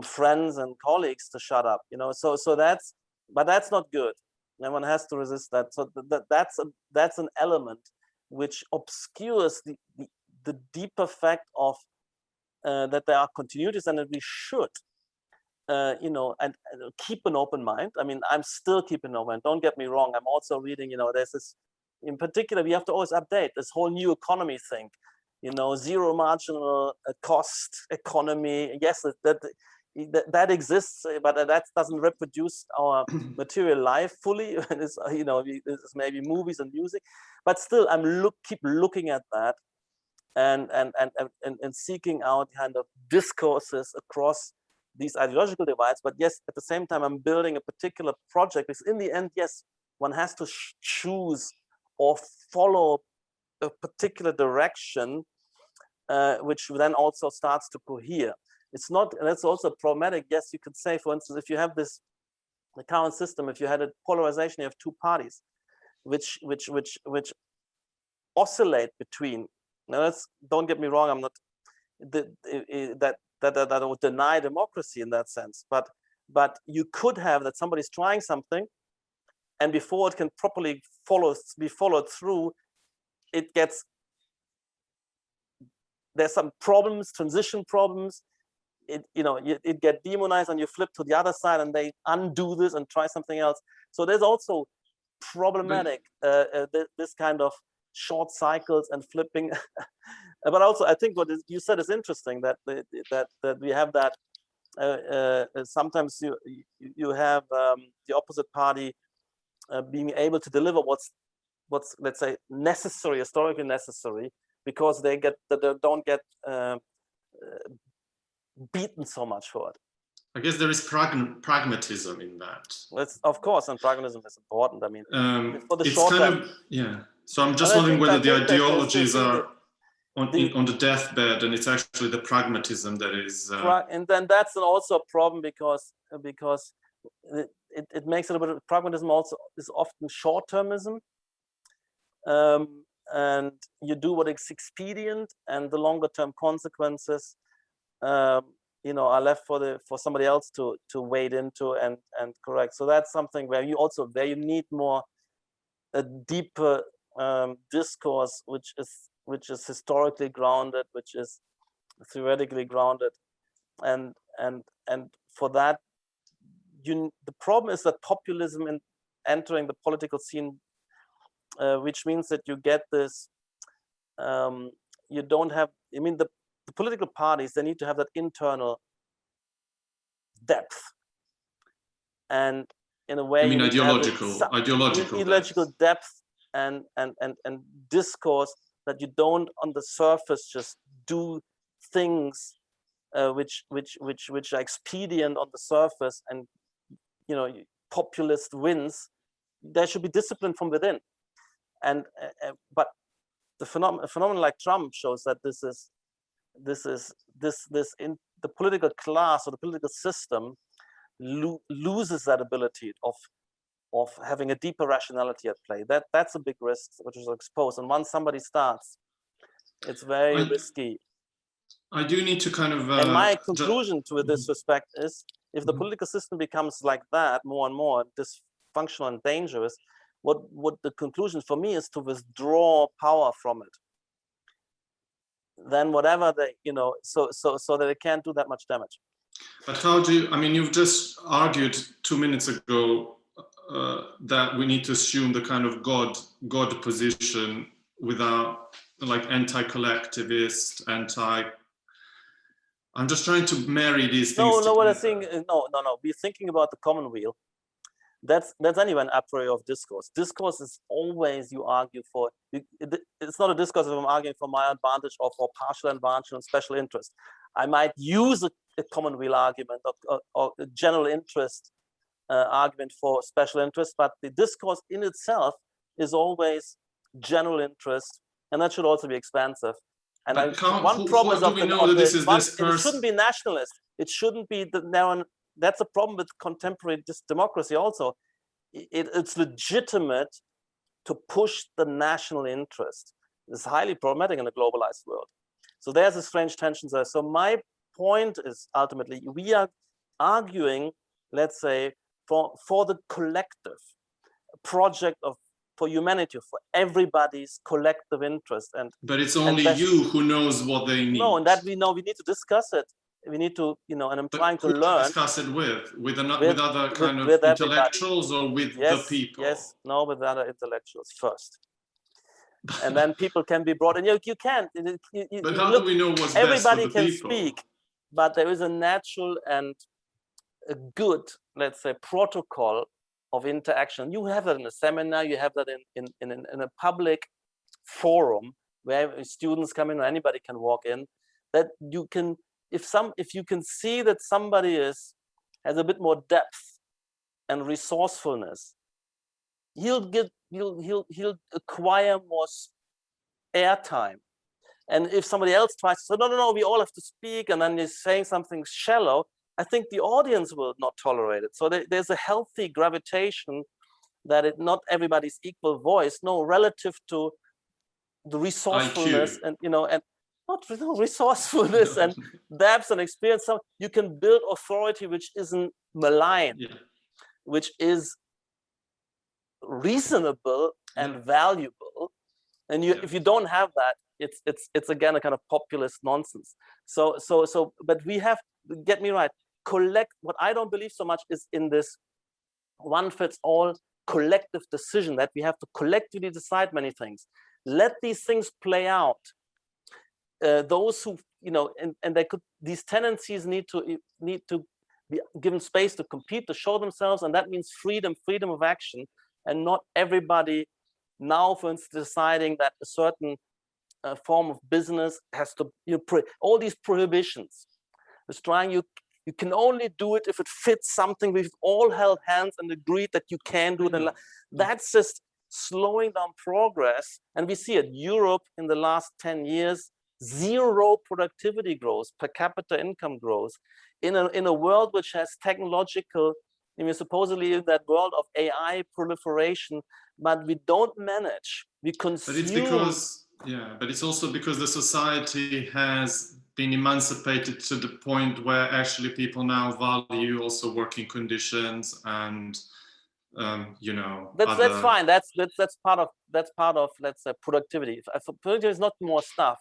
friends and colleagues to shut up. You know, so that's not good. And one has to resist that. So that's an element which obscures the deeper fact of that there are continuities, and that we should. You know, and keep an open mind. I mean, I'm still keeping an open mind. Don't get me wrong. I'm also reading, you know, there's this, in particular, we have to always update this whole new economy thing, you know, zero marginal cost economy. Yes, that exists, but that doesn't reproduce our material life fully. It's, you know, it's maybe movies and music, but still, keep looking at that and seeking out kind of discourses across these ideological divides. But yes, at the same time, I'm building a particular project, because in the end, yes, one has to choose or follow a particular direction, which then also starts to cohere. It's not, and it's also problematic. Yes, you could say, for instance, if you have the current system, if you had a polarization, you have two parties, which oscillate between. Now, don't get me wrong. I'm not that would deny democracy in that sense, but you could have that somebody's trying something, and before it can properly be followed through, there's some problems, transition problems. It get demonized, and you flip to the other side, and they undo this and try something else. So there's also problematic this kind of short cycles and flipping. But also, I think what you said is interesting, that we have that sometimes you have the opposite party being able to deliver what's let's say necessary, historically necessary, because they don't get beaten so much for it. I guess there is pragmatism in that. That's, of course, and pragmatism is important. I mean, for the it's short kind term. of So I'm just wondering whether the ideologies are on the deathbed, and it's actually the pragmatism that is. And then that's also a problem, because it makes it a bit of pragmatism. Also, is often short-termism, and you do what is expedient, and the longer-term consequences, are left for somebody else to wade into and correct. So that's something where you need more a deeper discourse, which is historically grounded, which is theoretically grounded, and for that, the problem is that populism in entering the political scene, which means that you get this. You don't have. I mean, the political parties, they need to have that internal depth, and in a way, ideological depth and discourse that you don't on the surface just do things which are expedient on the surface, and populist wins. There should be discipline from within, and but the phenomenon like Trump shows that this in the political class or the political system loses that ability of having a deeper rationality at play. That's a big risk which is exposed, and once somebody starts, it's very risky. I do need to kind of and my conclusion to this respect is, if the political system becomes like that more and more dysfunctional and dangerous, what the conclusion for me is to withdraw power from it. Then whatever they, so that it can't do that much damage. But how do you, I mean, you've just argued 2 minutes ago that we need to assume the kind of God position without, like, anti-collectivist, I'm just trying to marry these things. No, what I'm saying, no. We're thinking about the commonweal. That's anyway an a priori of discourse. Discourse is always, you argue for, it's not a discourse if I'm arguing for my advantage or for partial advantage and special interest. I might use a commonweal argument or a general interest argument for special interest, but the discourse in itself is always general interest, and that should also be expansive. And one problem is it shouldn't be nationalist. It shouldn't be the narrow. That's a problem with contemporary democracy also. It's legitimate to push the national interest. It's highly problematic in a globalized world. So there's a strange tension there. So my point is, ultimately, we are arguing, let's say, for the collective project for humanity, for everybody's collective interest. But it's only you who knows what they need. No, and that we know, we need to discuss it. We need to, and I'm trying to learn. Discuss it with other kind of intellectuals, or with the people? Yes, no, with other intellectuals first. And then people can be brought in. You can't. But how do we know what's everybody best for the can people? Speak, but there is a natural and a good, let's say, protocol of interaction. You have that in a seminar. You have that in a public forum where students come in or anybody can walk in. That you can, if you can see that somebody has a bit more depth and resourcefulness, he'll acquire more airtime. And if somebody else tries to say, no, we all have to speak, and then you're saying something shallow, I think the audience will not tolerate it. So there's a healthy gravitation that not everybody's equal voice, no, relative to the resourcefulness and not resourcefulness and depth and experience. So you can build authority which isn't malign, which is reasonable and valuable. And if you don't have that, it's again a kind of populist nonsense. So but we have, get me right, what I don't believe so much is in this one fits all collective decision that we have to collectively decide many things. Let these things play out. Those who, and these tendencies need to be given space to compete, to show themselves, and that means freedom of action, and not everybody now, for instance, deciding that a certain form of business has to, all these prohibitions. It's trying, you can only do it if it fits something we've all held hands and agreed that you can do it. That's just slowing down progress. And we see it. Europe in the last 10 years, zero productivity growth, per capita income growth, in a world which has technological, supposedly in that world of AI proliferation, but we don't manage. We consume. But it's because, but it's also because the society has been emancipated to the point where actually people now value also working conditions and that's fine. That's part of let's say productivity. Productivity is not more stuff;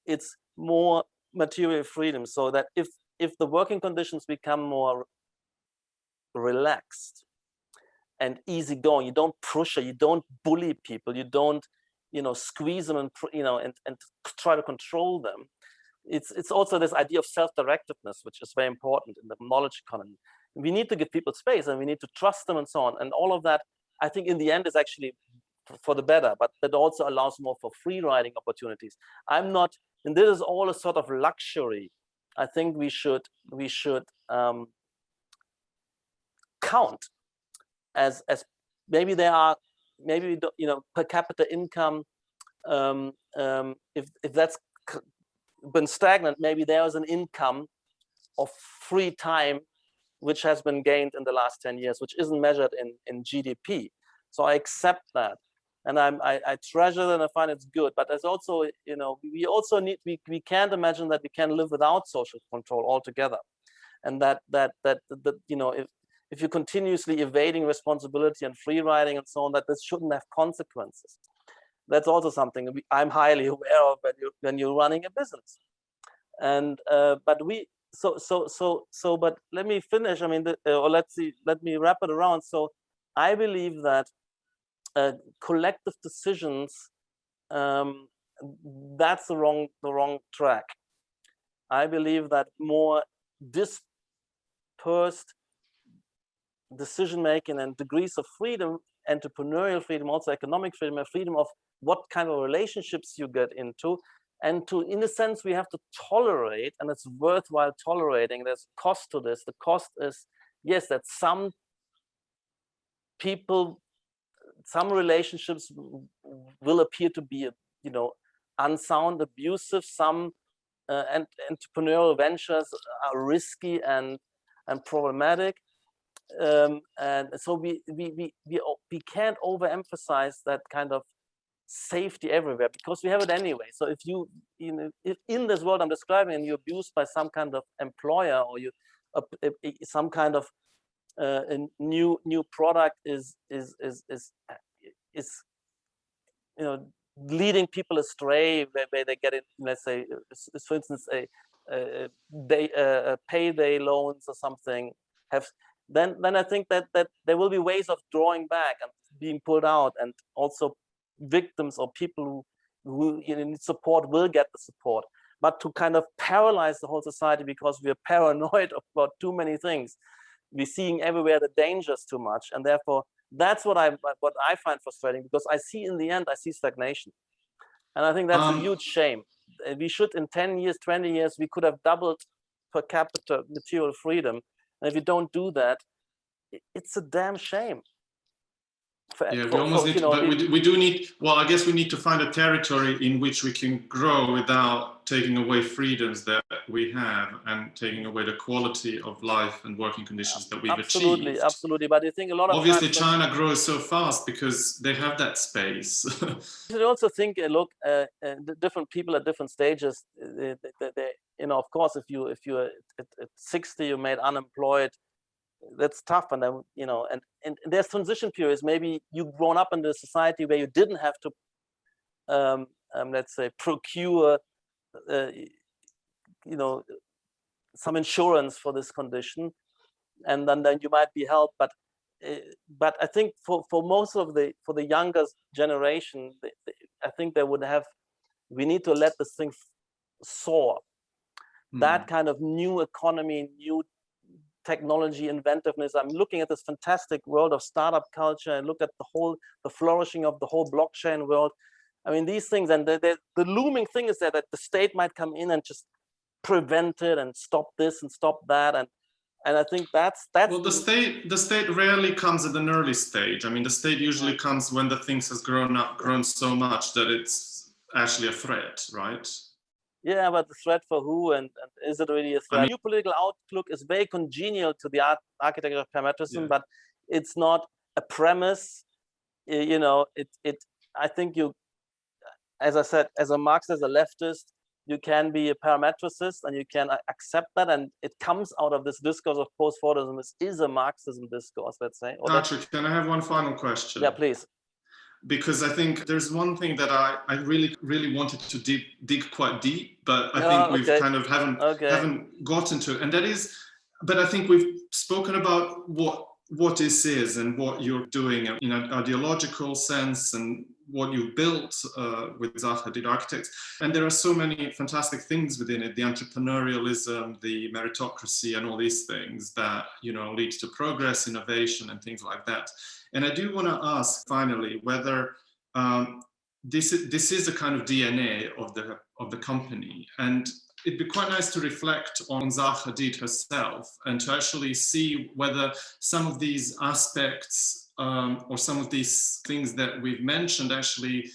it's more material freedom. So that if the working conditions become more relaxed and easygoing, you don't push it, you don't bully people, you don't squeeze them and try to control them. It's also this idea of self-directiveness, which is very important in the knowledge economy. We need to give people space, and we need to trust them, and so on. And all of that, I think, in the end, is actually for the better. But that also allows more for free riding opportunities. I'm not and this is all a sort of luxury. I think we should count as maybe there are, maybe, you know, per capita income, if that's been stagnant, maybe there is an income of free time which has been gained in the last 10 years, which isn't measured in GDP. So I accept that, and I treasure that, and I find it's good. But there's also, you know, we also need, we can't imagine that we can live without social control altogether, and that you know, if you're continuously evading responsibility and free riding and so on, that this shouldn't have consequences. That's also something I'm highly aware of when you're running a business. And but let me finish. I mean, let me wrap it around. So I believe that collective decisions, that's the wrong track. I believe that more dispersed decision making and degrees of freedom, entrepreneurial freedom, also economic freedom, and freedom of what kind of relationships you get into, and to, in a sense, we have to tolerate, and it's worthwhile tolerating. There's a cost to this. The cost is, yes, that some people, some relationships will appear to be, you know, unsound, abusive. Some entrepreneurial ventures are risky and problematic. And so we can't overemphasize that kind of safety everywhere, because we have it anyway. So if if in this world I'm describing, and you're abused by some kind of employer, or you some kind of a new product is you know, leading people astray, where they get it, let's say, for instance, a payday loans or something, then I think that there will be ways of drawing back and being pulled out, and also victims or people who you know, need support will get the support. But to kind of paralyze the whole society because we are paranoid about too many things, we're seeing everywhere the dangers too much, and therefore that's what I find frustrating, because I see, in the end, I see stagnation, and I think that's a huge shame. We should, in 10 years, 20 years, we could have doubled per capita material freedom. And if you don't do that, it's a damn shame. Yeah, we almost need, but we do need, well, I guess we need to find a territory in which we can grow without taking away freedoms that we have, and taking away the quality of life and working conditions that we've achieved. Absolutely. But I think a lot of obviously times, China grows so fast because they have that space. You should also think, look, different people at different stages. You know, of course, if you're at 60, you're made unemployed, that's tough. And then, you know, and there's transition periods. Maybe you've grown up in a society where you didn't have to, let's say, procure, you know, some insurance for this condition, and then you might be helped. But I think for most of the younger generation, I think we need to let this thing soar. That kind of new economy, new technology, inventiveness. I'm looking at this fantastic world of startup culture, and look at the flourishing of the whole blockchain world. I mean, these things, and the looming thing is that the state might come in and just prevent it and stop this and stop that, and I think that's well, the state rarely comes at an early stage. I mean, the state usually comes when the things has grown so much that it's actually a threat, right? Yeah, but the threat for who, and is it really a threat? I mean, new political outlook is very congenial to the architecture of parametrism, but it's not a premise. You know, I think as I said, as a Marxist, as a leftist, you can be a parametricist, and you can accept that, and it comes out of this discourse of post-Fordism. This is a Marxism discourse, let's say. Patrick, can I have one final question? Yeah, please. Because I think there's one thing that I really wanted to dig quite deep, but I think we've kind of haven't gotten to it. And that is, but I think we've spoken about what this is and what you're doing in an ideological sense, and what you built with Zaha Hadid Architects. And there are so many fantastic things within it, the entrepreneurialism, the meritocracy, and all these things that, you know, leads to progress, innovation, and things like that. And I do want to ask finally whether this is a kind of DNA the company. And it'd be quite nice to reflect on Zaha Hadid herself and to actually see whether some of these aspects or some of these things that we've mentioned actually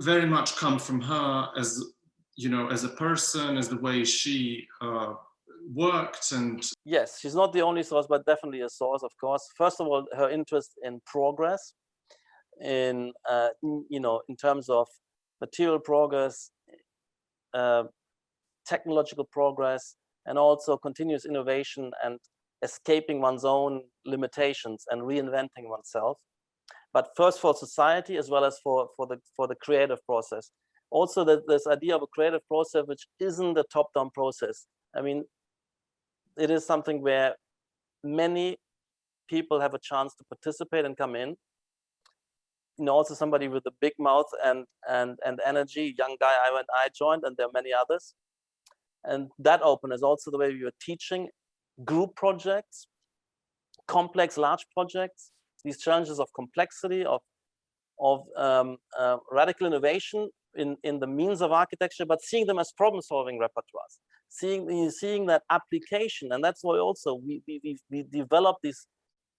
very much come from her as, you know, as a person, as the way she worked. And yes, she's not the only source, but definitely a source, of course. First of all, her interest in progress, in you know, in terms of material progress, technological progress, and also continuous innovation and escaping one's own limitations and reinventing oneself. But first for society as well as for the creative process. Also, this idea of a creative process which isn't a top-down process. I mean, it is something where many people have a chance to participate and come in. You know, also somebody with a big mouth and energy, young guy I joined, and there are many others. And that openness, also the way we were teaching group projects, complex, large projects, these challenges of complexity, of radical innovation in the means of architecture, but seeing them as problem-solving repertoires, seeing that application. And that's why also we developed this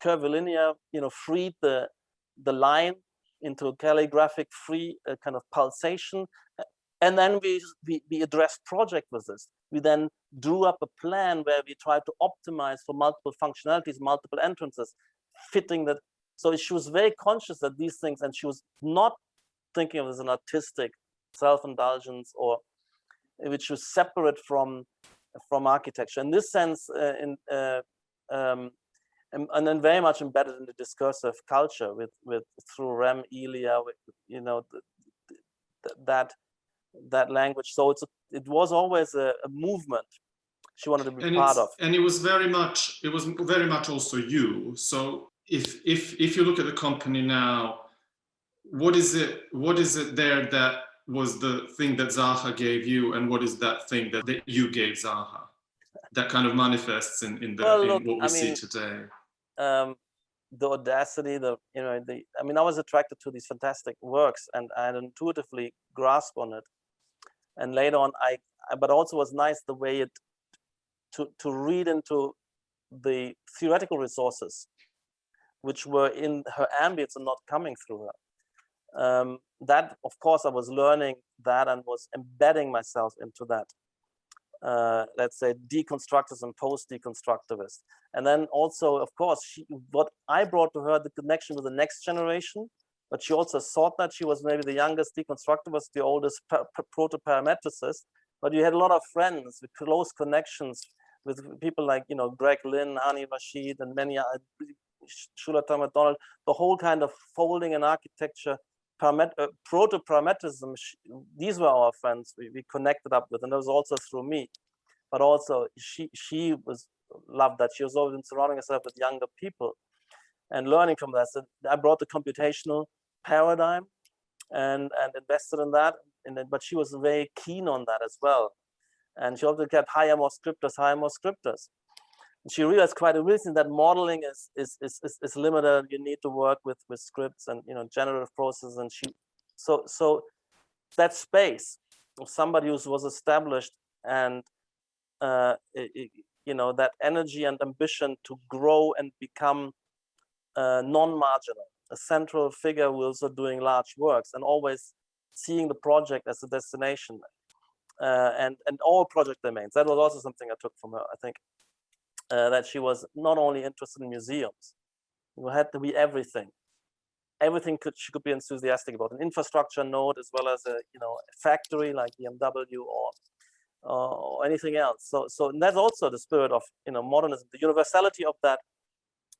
curvilinear, you know, freed the line into a calligraphic free kind of pulsation. And then we addressed project with this. We then drew up a plan where we tried to optimize for multiple functionalities, multiple entrances, fitting that. So she was very conscious that these things, and she was not thinking of it as an artistic self-indulgence or which was separate from architecture. In this sense, and then very much embedded in the discursive culture with through Rem, Elia, with, you know, that language. So it was always a movement she wanted to be part of. And it was very much also you. So if you look at the company now, what is it there that was the thing that Zaha gave you, and what is that thing that you gave Zaha that kind of manifests in what we see today? The audacity, I mean, I was attracted to these fantastic works, and I had intuitively grasp on it. And later on, but also was nice the way to read into the theoretical resources, which were in her ambience and not coming through her. That, of course, I was learning that and was embedding myself into that. Let's say deconstructors and post-deconstructivists. And then also, of course, what I brought to her, the connection with the next generation, but she also thought that she was maybe the youngest deconstructivist, the oldest proto-parametricist, but you had a lot of friends with close connections with people like, you know, Greg Lynn, Hani Rashid, and many Schuler, McDonald, the whole kind of folding in architecture, proto-parametricism, these were our friends we connected up with, and it was also through me. But also she loved that. She was always surrounding herself with younger people and learning from that. So I brought the computational paradigm and invested in that, but she was very keen on that as well. And she also kept higher, more scripters. And she realized quite a reason that modeling is limited. You need to work with scripts and, you know, generative processes. And so that space of somebody who was established and you know, that energy and ambition to grow and become non-marginal, a central figure who was also doing large works and always seeing the project as a destination, and all project domains. That was also something I took from her, I think. That she was not only interested in museums, it had to be everything. Everything she could be enthusiastic about, an infrastructure node as well as a, you know, a factory like BMW or anything else. So that's also the spirit of, you know, modernism, the universality of that